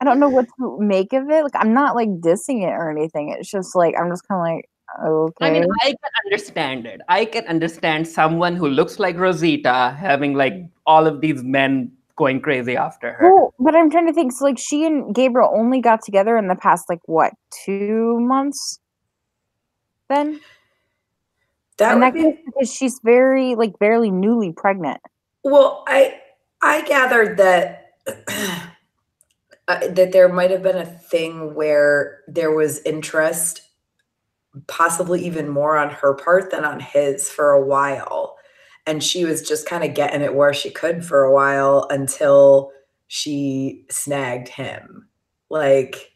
don't know what to make of it. Like I'm not like dissing it or anything. It's just like I'm just kind of like, okay. I mean, I can understand it. I can understand someone who looks like Rosita having like all of these men going crazy after her. Well, but I'm trying to think. So like she and Gabriel only got together in the past like what 2 months? Then. That's because she's very like barely newly pregnant. Well, I gathered that that there might have been a thing where there was interest, possibly even more on her part than on his for a while. and she was just kind of getting it where she could for a while until she snagged him. Like,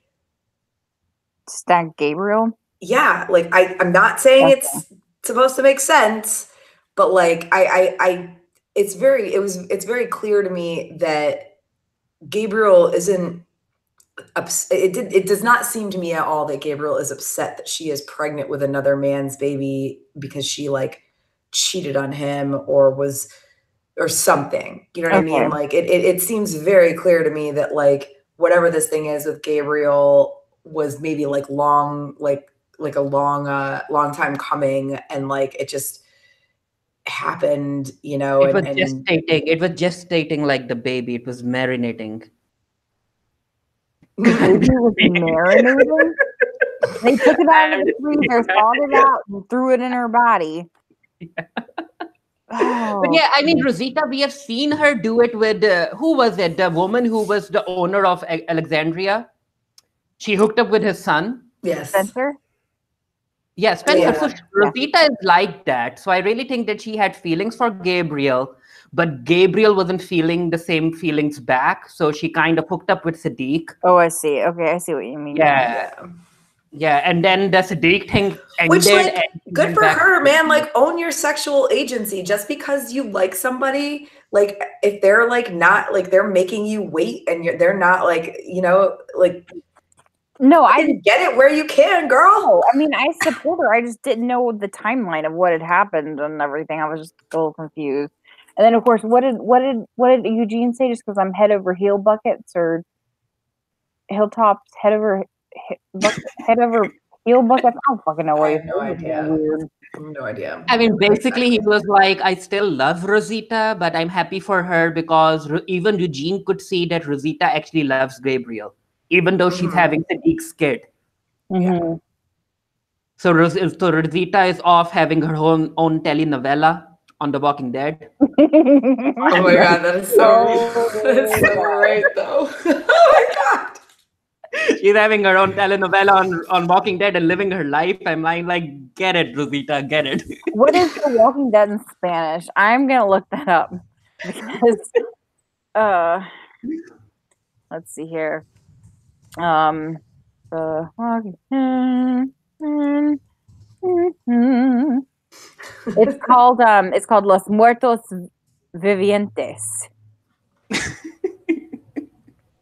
Snag Gabriel. yeah, like I'm not saying it's supposed to make sense, but like it's very clear to me that Gabriel isn't it does not seem to me at all that Gabriel is upset that she is pregnant with another man's baby because she like cheated on him or something. You know what I mean? Like it seems very clear to me that like whatever this thing is with Gabriel was maybe like long time coming, and like it just happened, you know. It was gestating. It was gestating like the baby. It was marinating. Baby was marinating. They took it out of the freezer, thawed it out, and threw it in her body. Yeah. Oh. But yeah, I mean, Rosita, we have seen her do it with who was it? The woman who was the owner of Alexandria. She hooked up with his son. Yes. Spencer? Yeah, Spencer. Yeah. So Rosita is like that. So I really think that she had feelings for Gabriel, but Gabriel wasn't feeling the same feelings back. So she kind of hooked up with Sadiq. Oh, I see. Okay, I see what you mean. Yeah. Yeah, and then the Sadiq thing ended. Which, like, good for her, man. Like, own your sexual agency. Just because you like somebody, like, if they're like not like they're making you wait, and they're not like, you know, like. No, I get it where you can, girl. I mean, I support her. I just didn't know the timeline of what had happened and everything. I was just a little confused. And then, of course, what did Eugene say? Just because I'm head over heel buckets or hilltops, head over heel buckets. I don't fucking know what. I have no idea. Weird. I have no idea. I mean, basically, he was like, I still love Rosita, but I'm happy for her because even Eugene could see that Rosita actually loves Gabriel, even though she's having Sadiq's kid. Mm-hmm. So Rosita is off having her own telenovela on The Walking Dead. Oh my god, that is so right though. Oh my god. She's having her own telenovela on Walking Dead and living her life. I'm like, get it, Rosita, get it. What is The Walking Dead in Spanish? I'm gonna look that up because let's see here. It's called Los Muertos Vivientes.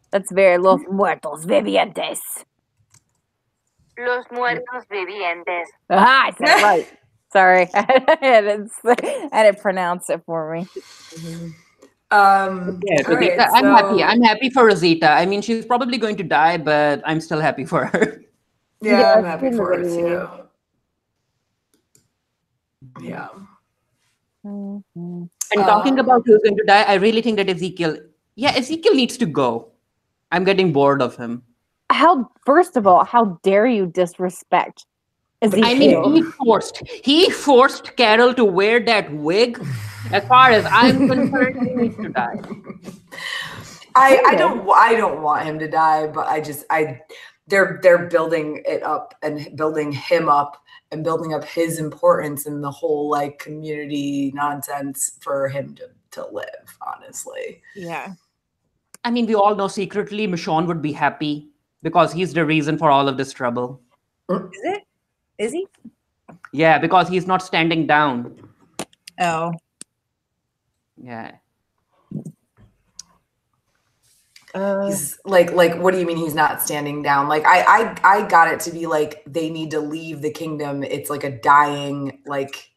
That's very Los Muertos Vivientes. Los Muertos Vivientes. Ah, I said it right. Sorry, I didn't pronounce it for me. Yeah, Rosita, right, I'm happy. I'm happy for Rosita. I mean, she's probably going to die, but I'm still happy for her. Yeah, I'm happy for her too. Yeah. And talking about who's going to die, I really think that Ezekiel needs to go. I'm getting bored of him. First of all, how dare you disrespect Ezekiel? I mean, he forced Carol to wear that wig. As far as I'm concerned, he needs to die. I don't want him to die, but they're building it up and building him up and building up his importance in the whole like community nonsense for him to live, honestly. Yeah. I mean, we all know secretly Michonne would be happy because he's the reason for all of this trouble. Is it? Is he? Yeah, because he's not standing down. Oh. Yeah. He's like, what do you mean he's not standing down? Like, I got it to be like they need to leave the kingdom. It's like a dying, like,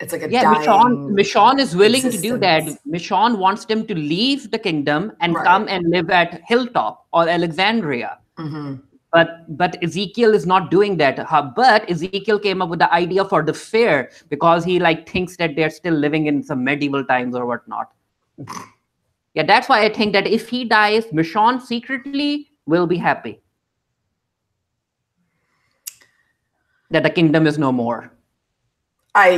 it's like a dying. Michonne is willing to do that. Michonne wants them to leave the kingdom and come and live at Hilltop or Alexandria. Mm-hmm. But Ezekiel is not doing that. But Ezekiel came up with the idea for the fair because he like thinks that they're still living in some medieval times or whatnot. Yeah, that's why I think that if he dies, Michonne secretly will be happy that the kingdom is no more. I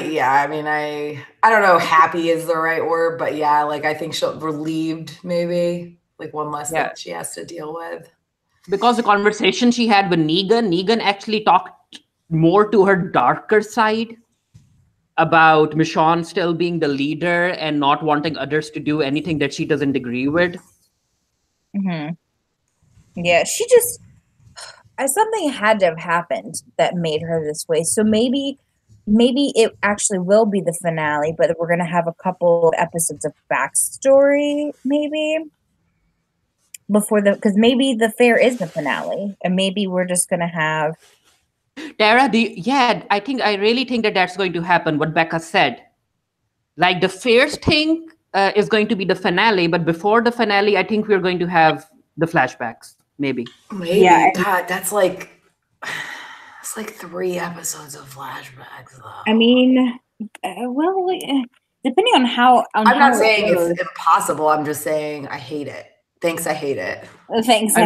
don't know. Happy is the right word, but yeah, like I think she'll relieved maybe like one less thing she has to deal with. Because the conversation she had with Negan actually talked more to her darker side. about Michonne still being the leader and not wanting others to do anything that she doesn't agree with. Mm-hmm. Yeah, she just something had to have happened that made her this way. So maybe it actually will be the finale, but we're gonna have a couple of episodes of backstory, maybe before because maybe the fair is the finale, and maybe we're just gonna have. Tara, I really think that that's going to happen. What Becca said, like the fairs thing is going to be the finale, but before the finale, I think we're going to have the flashbacks. Maybe. Yeah, God, that's like it's like 3 episodes of flashbacks, though. I mean, depending on how. I'm not saying it's impossible. I'm just saying I hate it. Thanks, I hate it. Thanks, I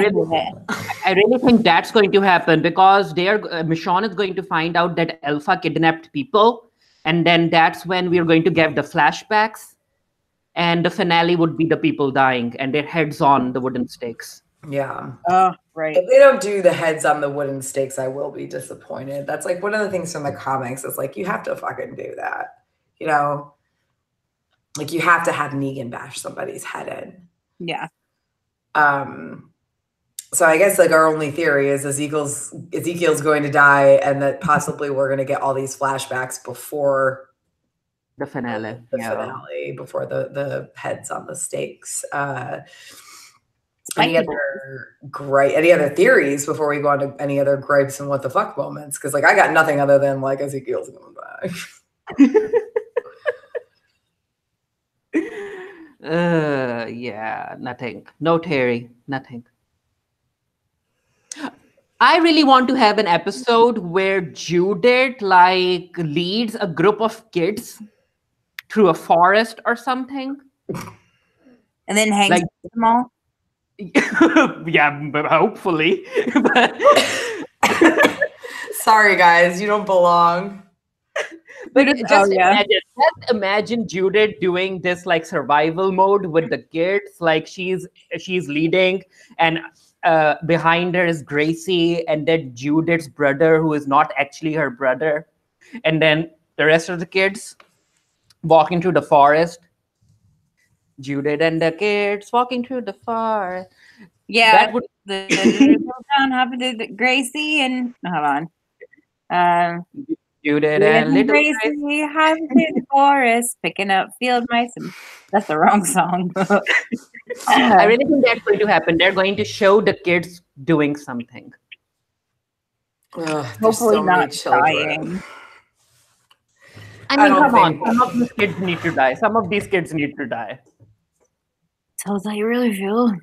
really think that's going to happen because Michonne is going to find out that Alpha kidnapped people, and then that's when we're going to get the flashbacks, and the finale would be the people dying and their heads on the wooden stakes. Yeah. Oh, right. If they don't do the heads on the wooden stakes, I will be disappointed. That's like one of the things from the comics. It's like you have to fucking do that. You know? Like you have to have Negan bash somebody's head in. Yeah. So I guess like our only theory is Ezekiel's going to die, and that possibly we're gonna get all these flashbacks before the finale. Finale, before the heads on the stakes. Any other theories before we go on to any other gripes and what the fuck moments? Because like I got nothing other than like Ezekiel's going back. Yeah, nothing. No Terry, nothing. I really want to have an episode where Judith like leads a group of kids through a forest or something, and then hangs them all. Yeah, but hopefully. Sorry, guys, you don't belong. But just imagine Judith doing this like survival mode with the kids. Like she's leading, and behind her is Gracie, and then Judith's brother, who is not actually her brother, and then the rest of the kids walking through the forest. Judith and the kids walking through the forest. Yeah, that would down happened to Gracie and hold on. Judith and little Gracie happened to the forest picking up field mice. That's the wrong song. I really think that's going to happen. They're going to show the kids doing something. Hopefully not dying. I mean, come on. Some of these kids need to die. Some of these kids need to die. Tell us how you really feel.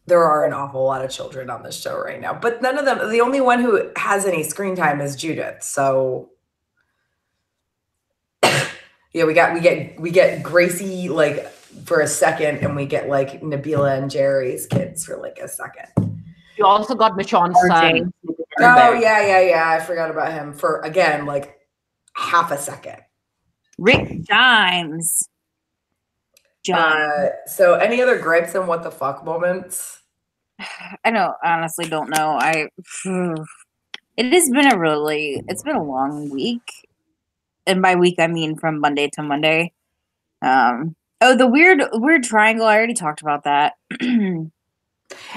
There are an awful lot of children on this show right now, but none of them. The only one who has any screen time is Judith. So, yeah, we get Gracie like for a second, and we get like Nabila and Jerry's kids for like a second. You also got Michonne's son. Oh yeah. I forgot about him for again like half a second. Rick Grimes. So any other gripes and what the fuck moments? I honestly don't know. It's been a long week. And by week I mean from Monday to Monday. The weird triangle, I already talked about that. Yeah,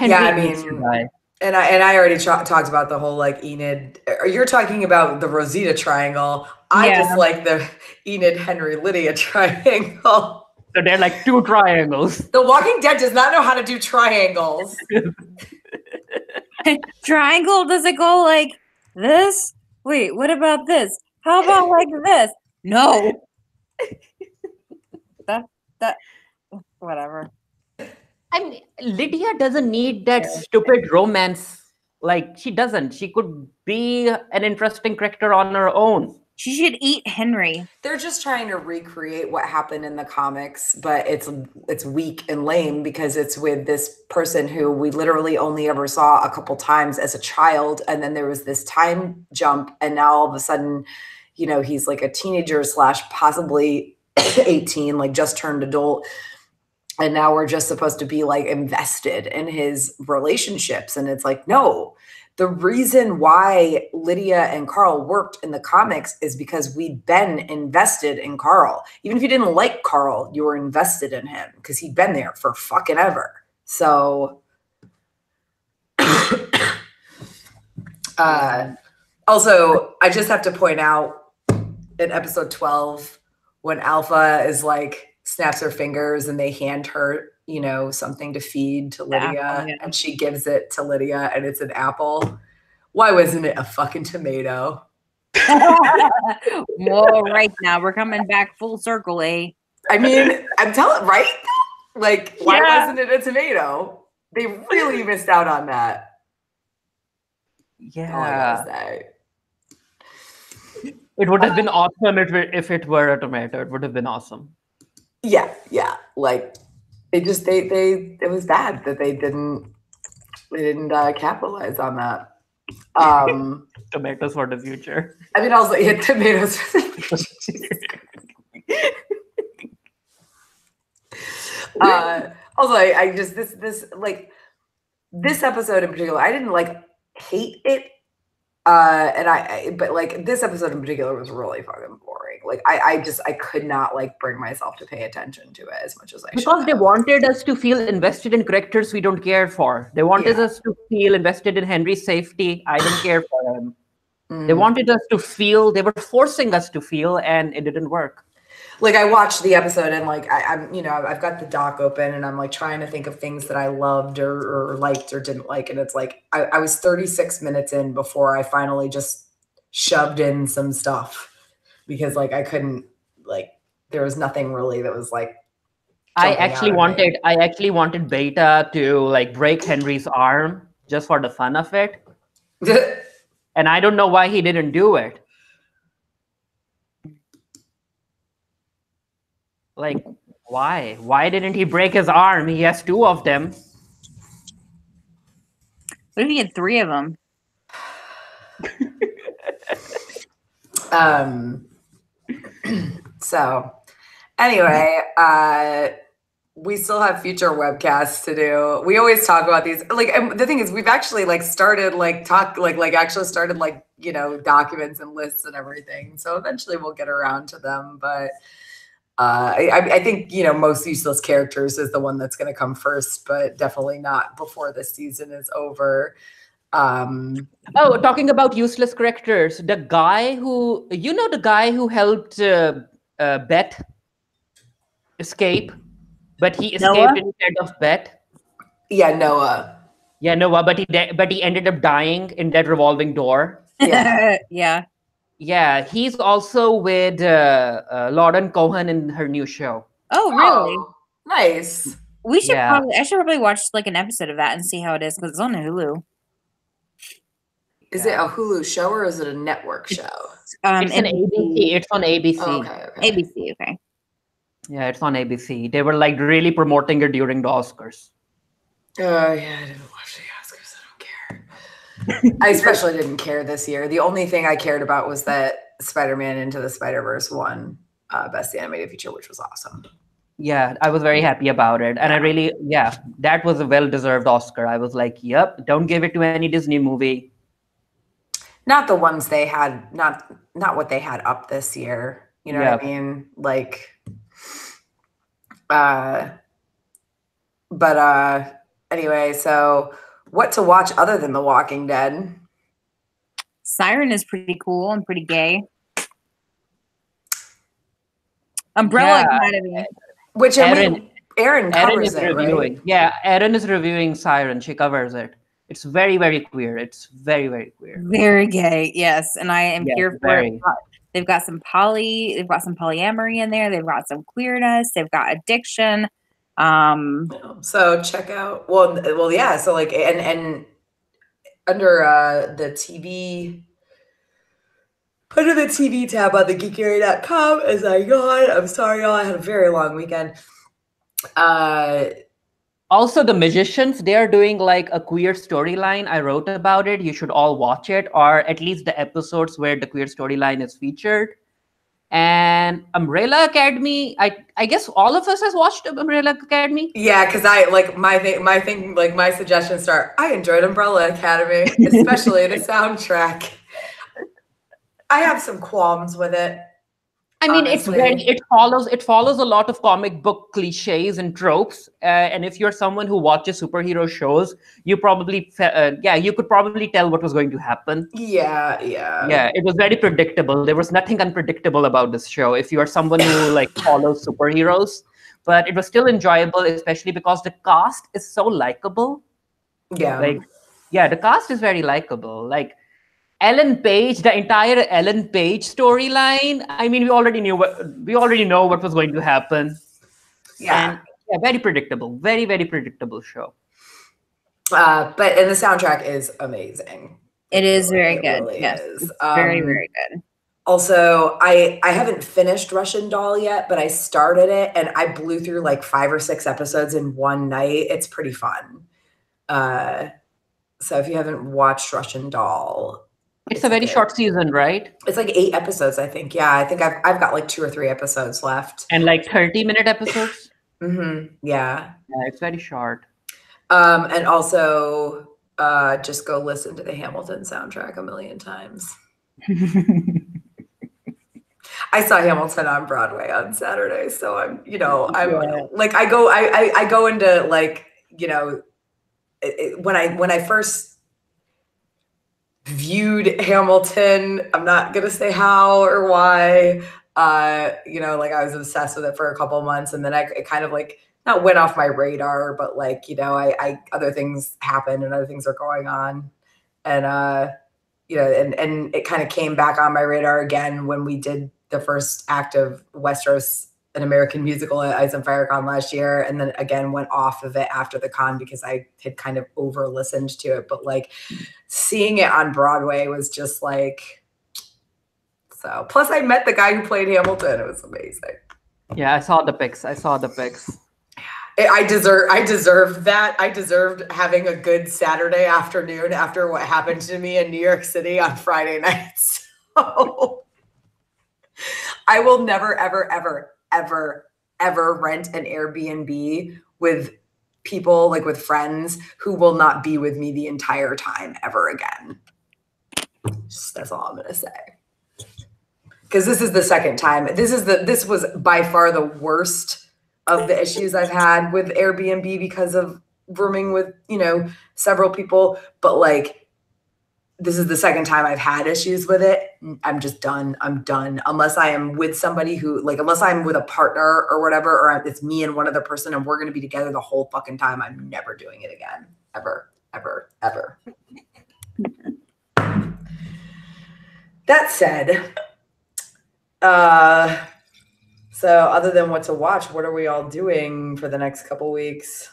I mean, and I already talked about the whole like Enid. You're talking about the Rosita triangle. I just like the Enid Henry Lydia triangle. So they're like 2 triangles. The Walking Dead does not know how to do triangles. Triangle, does it go like this? Wait, what about this? How about like this? No. that whatever. I mean, Lydia doesn't need that stupid romance. Like, she doesn't. She could be an interesting character on her own. She should eat Henry. They're just trying to recreate what happened in the comics, but it's weak and lame because it's with this person who we literally only ever saw a couple times as a child, and then there was this time jump, and now all of a sudden, you know, he's like a teenager / possibly 18, like just turned adult. And now we're just supposed to be like invested in his relationships. And it's like, no, the reason why Lydia and Carl worked in the comics is because we'd been invested in Carl. Even if you didn't like Carl, you were invested in him because he'd been there for fucking ever. So, also, I just have to point out in episode 12, when Alpha is like, snaps her fingers and they hand her, you know, something to feed to Lydia, apple, yeah. and she gives it to Lydia and it's an apple. Why wasn't it a fucking tomato? Well, right now we're coming back full circle, eh? I mean, I'm telling, right? Like, why Yeah. wasn't it a tomato? They really missed out on that. All I gotta Yeah. say. It would have been awesome if it were a tomato. It would have been awesome. Yeah. Like, it was bad that they didn't capitalize on that. Tomatoes for the future. I mean, also, yeah, tomatoes. Also, I just this episode in particular, I didn't like hate it, but like this episode in particular was really fucking boring. Like I could not like bring myself to pay attention to it as much as I should. Because they wanted us to feel invested in characters we don't care for. They wanted Yeah. us to feel invested in Henry's safety. I don't care for him. They Mm. wanted us to feel, they were forcing us to feel, and it didn't work. Like I watched the episode and like I'm you know I've got the doc open and I'm like trying to think of things that I loved or liked or didn't like, and it's like I was 36 minutes in before I finally just shoved in some stuff because like I couldn't, like there was nothing really that was like I jumping actually wanted Beta to like break Henry's arm just for the fun of it. out of me. And I don't know why he didn't do it. Like, why? Why didn't he break his arm? He has two of them. What if you had 3 of them? So anyway, we still have future webcasts to do. We always talk about these, like, and the thing is we've actually like started like actually started like, you know, documents and lists and everything. So eventually we'll get around to them. But I think, you know, most useless characters is the one that's going to come first, but definitely not before the season is over. Oh, talking about useless characters, the guy who, you know, the guy who helped Bet escape, but he escaped Noah? instead of Bet. Yeah, Noah. Yeah, Noah, but he ended up dying in that revolving door. Yeah. Yeah. Yeah, he's also with Lauren Cohan in her new show. Oh, really? Oh, nice. We should Yeah. I should probably watch like an episode of that and see how it is because it's on Hulu. Is it a Hulu show or is it a network show? It's an ABC. It's on ABC. Oh, okay. ABC, okay. Yeah, it's on ABC. They were like really promoting it during the Oscars. Oh, yeah, I didn't watch the Oscars. I don't care. I especially didn't care this year. The only thing I cared about was that Spider-Man Into the Spider-Verse won Best Animated Feature, which was awesome. Yeah, I was very happy about it. And I really, that was a well-deserved Oscar. I was like, yep, don't give it to any Disney movie. Not the ones they had, not what they had up this year. You know what I mean? Like, anyway, so what to watch other than The Walking Dead? Siren is pretty cool and pretty gay. Umbrella Academy. Which Aaron Erin covers is it, reviewing. right? Yeah, Erin is reviewing Siren. She covers it. It's very, very queer. It's very, very queer. Very gay, yes. And I am Yes, here for very. it. They've got some polyamory in there. They've got some queerness. They've got addiction. So check out. Well, yeah. So like, and under the TV tab on thegeekery.com as I yawn. I'm sorry, y'all. I had a very long weekend. Also, The Magicians, they are doing like a queer storyline. I wrote about it. You should all watch it, or at least the episodes where the queer storyline is featured. And Umbrella Academy. I guess all of us has watched Umbrella Academy. Yeah, because I like my thing, like my suggestions start. I enjoyed Umbrella Academy, especially the soundtrack. I have some qualms with it. I mean, honestly. it follows a lot of comic book cliches and tropes. And if you're someone who watches superhero shows, you probably you could probably tell what was going to happen. Yeah. Yeah, it was very predictable. There was nothing unpredictable about this show if you are someone who like follows superheroes. But it was still enjoyable, especially because the cast is so likable. Yeah. Like, yeah, the cast is very likable. Like Ellen Page, the entire Ellen Page storyline. I mean, we already know what was going to happen. Yeah. And yeah, very predictable. Very, very predictable show. And the soundtrack is amazing. It is very It good. really Yes, is. it's very, very good. Also, I haven't finished Russian Doll yet, but I started it and I blew through like 5 or 6 episodes in one night. It's pretty fun. So if you haven't watched Russian Doll, it's a very short season, right? It's like 8 episodes, I think. Yeah, I think I've got like 2 or 3 episodes left. And like 30-minute episodes? Mm-hmm. Yeah. Yeah, it's very short. And also just go listen to the Hamilton soundtrack a million times. I saw Hamilton on Broadway on Saturday, so I'm like I go into like, when I first viewed Hamilton, I'm not gonna say how or why. Like I was obsessed with it for a couple of months, and then it kind of like not went off my radar, but like I other things happened and other things are going on, and and it kind of came back on my radar again when we did the first act of Westeros, an American musical at Ice and Fire Con last year, and then again went off of it after the con because I had kind of over listened to it. But like seeing it on Broadway was just like so. Plus, I met the guy who played Hamilton. It was amazing. Yeah, I saw the pics. I deserved that. I deserved having a good Saturday afternoon after what happened to me in New York City on Friday nights. So I will never, ever, ever, ever, ever rent an Airbnb with people, like with friends who will not be with me the entire time ever again. That's all I'm going to say. Because this is the second time. This was by far the worst of the issues I've had with Airbnb because of rooming with, several people. But like, this is the second time I've had issues with it. I'm just done. I'm done. Unless I am with somebody unless I'm with a partner or whatever, or it's me and one other person and we're going to be together the whole fucking time, I'm never doing it again. Ever, ever, ever. That said, so other than what to watch, what are we all doing for the next couple weeks?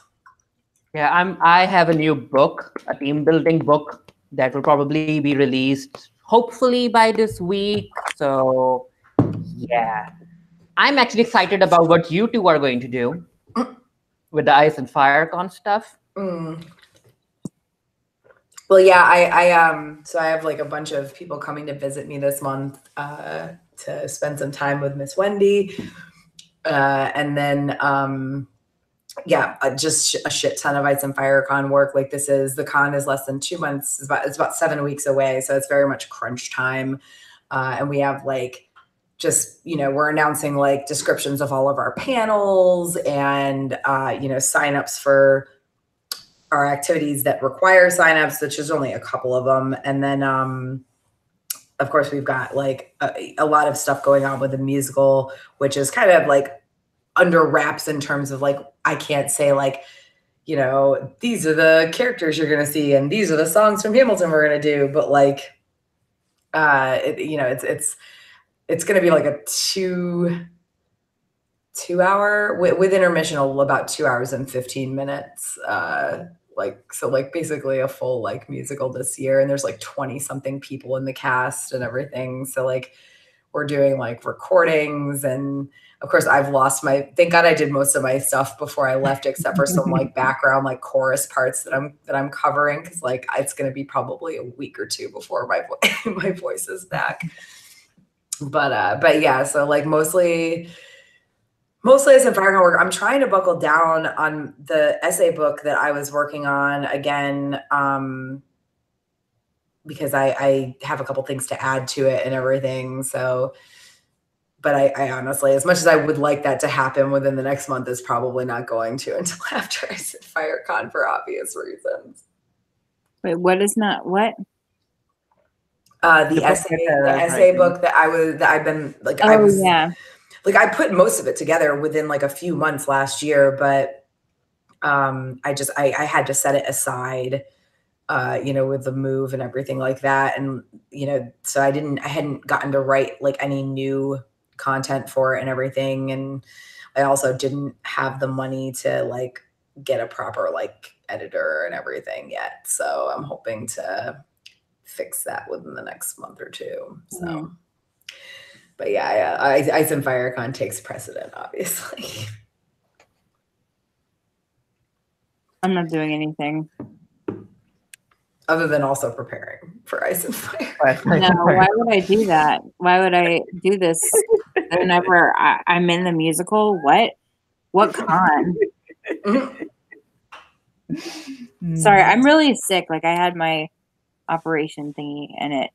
Yeah, I have a new book, a team building book that will probably be released hopefully by this week. So yeah, I'm actually excited about what you two are going to do with the Ice and Fire Con stuff. Well, yeah, so I have like a bunch of people coming to visit me this month to spend some time with Miss Wendy. And then just a shit ton of Ice and Fire Con work. Like the con is less than 2 months. It's about 7 weeks away. So it's very much crunch time. And we have like, just, we're announcing like descriptions of all of our panels and, signups for our activities that require signups, which is only a couple of them. And then, of course, we've got like a lot of stuff going on with the musical, which is kind of like under wraps in terms of like, I can't say like, these are the characters you're going to see and these are the songs from Hamilton we're going to do. But like, it's going to be like a 2 hour with intermission, about 2 hours and 15 minutes. Basically a full like musical this year. And there's like 20 something people in the cast and everything. So like we're doing like recordings, and of course thank God I did most of my stuff before I left, except for some like background, like chorus parts that I'm covering. Cause like, it's going to be probably a week or two before my voice is back. But yeah, so like mostly it's in FireCon work. I'm trying to buckle down on the essay book that I was working on again, because I have a couple things to add to it and everything. So, but I honestly, as much as I would like that to happen within the next month, is probably not going to until after I said FireCon for obvious reasons. Wait, what is not what? The essay book that I've been like, I was like, I put most of it together within like a few months last year, but I had to set it aside, with the move and everything like that. And, so I hadn't gotten to write like any new content for it and everything. And I also didn't have the money to like get a proper like editor and everything yet. So I'm hoping to fix that within the next month or two. So, but yeah, Ice and FireCon takes precedent, obviously. I'm not doing anything. Other than also preparing for Ice and Fire. No, why would I do that? Why would I do this whenever I'm in the musical? What con? Sorry, I'm really sick. Like I had my operation thingy and it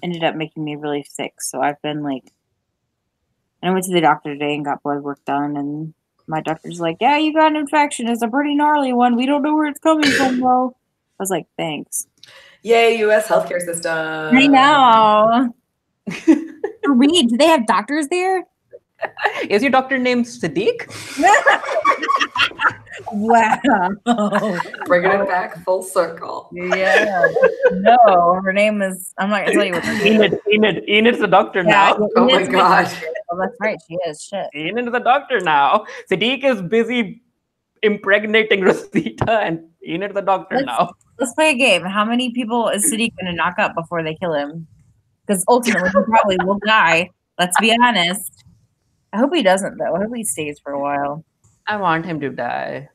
ended up making me really sick. So I've been like, and I went to the doctor today and got blood work done, and my doctor's like, yeah, you got an infection. It's a pretty gnarly one. We don't know where it's coming from though. I was like, thanks. Yay, U.S. healthcare system. I know. Reed, do they have doctors there? Is your doctor named Sadiq? Wow. Bringing it back full circle. Yeah. No, her name is, I'm not going to tell you what her name is. Enid's the doctor now. Oh my God. Oh, that's right. She is. Shit. Enid is the doctor now. Sadiq is busy impregnating Rosita, and Enid the doctor now. Let's play a game. How many people is Sadiq going to knock up before they kill him? Because ultimately, he probably will die. Let's be honest. I hope he doesn't, though. I hope he stays for a while. I want him to die.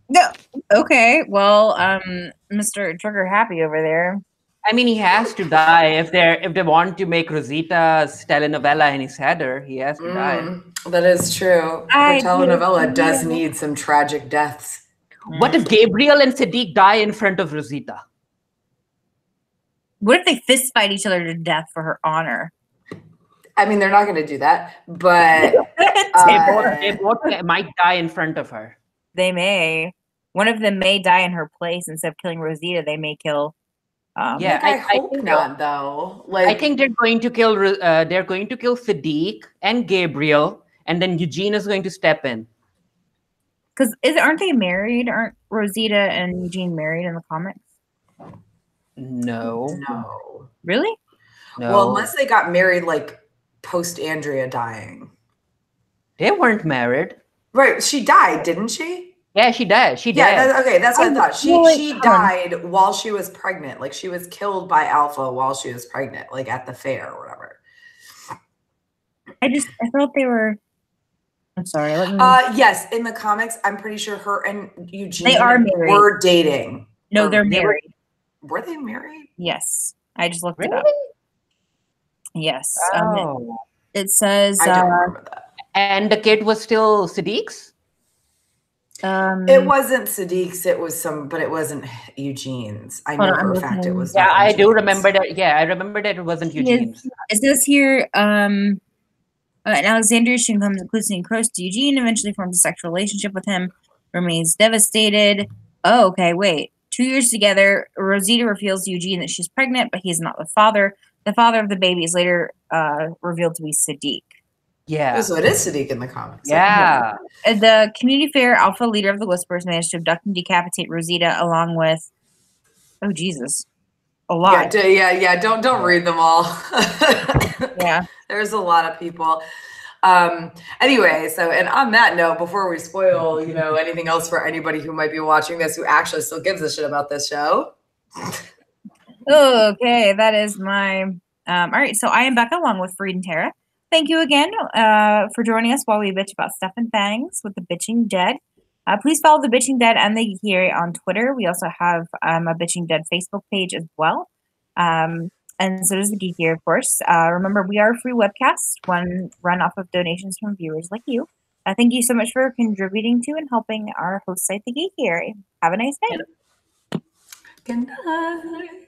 No. Okay. Well, Mr. Trigger Happy over there. I mean, he has to die if they want to make Rosita's telenovela any sadder. He has to die. That is true. Her telenovela does need some tragic deaths. What if Gabriel and Sadiq die in front of Rosita? What if they fist fight each other to death for her honor? I mean, they're not going to do that, but they both might die in front of her. They may. One of them may die in her place instead of killing Rosita. They may kill. I hope not, though. Like, I think they're going to kill. They're going to kill Sadiq and Gabriel, and then Eugene is going to step in. Because aren't they married? Aren't Rosita and Eugene married in the comics? No. Really? No. Well, unless they got married like post Andrea dying. They weren't married. Right. She died, didn't she? Yeah, she died. That's what I thought. She died while she was pregnant. Like she was killed by Alpha while she was pregnant, like at the fair or whatever. I thought they were. I'm sorry. Yes, in the comics, I'm pretty sure her and Eugene were dating. No, they're married. Were they married? Yes. I just looked it up. Yes. Oh. It says. I don't remember that. And the kid was still Sadiq's? It wasn't Sadiq's. It was but it wasn't Eugene's. I know for a fact it was. Yeah, I do remember that. Yeah, I remember that it wasn't Eugene's. It says here, and Alexandria soon comes inclusively close to Eugene, eventually forms a sexual relationship with him, remains devastated. Oh, okay, wait. 2 years together, Rosita reveals to Eugene that she's pregnant, but he's not the father. The father of the baby is later revealed to be Sadiq. Yeah. So it is Sadiq in the comics. Yeah. At the community fair, Alpha, leader of the Whisperers, managed to abduct and decapitate Rosita along with, oh Jesus, a lot. Yeah. Don't read them all. Yeah. There's a lot of people. Anyway, so, and on that note, before we spoil, anything else for anybody who might be watching this, who actually still gives a shit about this show. Okay, that is my, all right. So I am Becca along with Freed and Tara. Thank you again for joining us while we bitch about stuff and things with the Bitching Dead. Please follow the Bitching Dead and the Geeky on Twitter. We also have a Bitching Dead Facebook page as well. And And so does the Geekier, of course. Remember, we are a free webcast, one run off of donations from viewers like you. Thank you so much for contributing to and helping our host site, the Geekier. Have a nice day. Good night.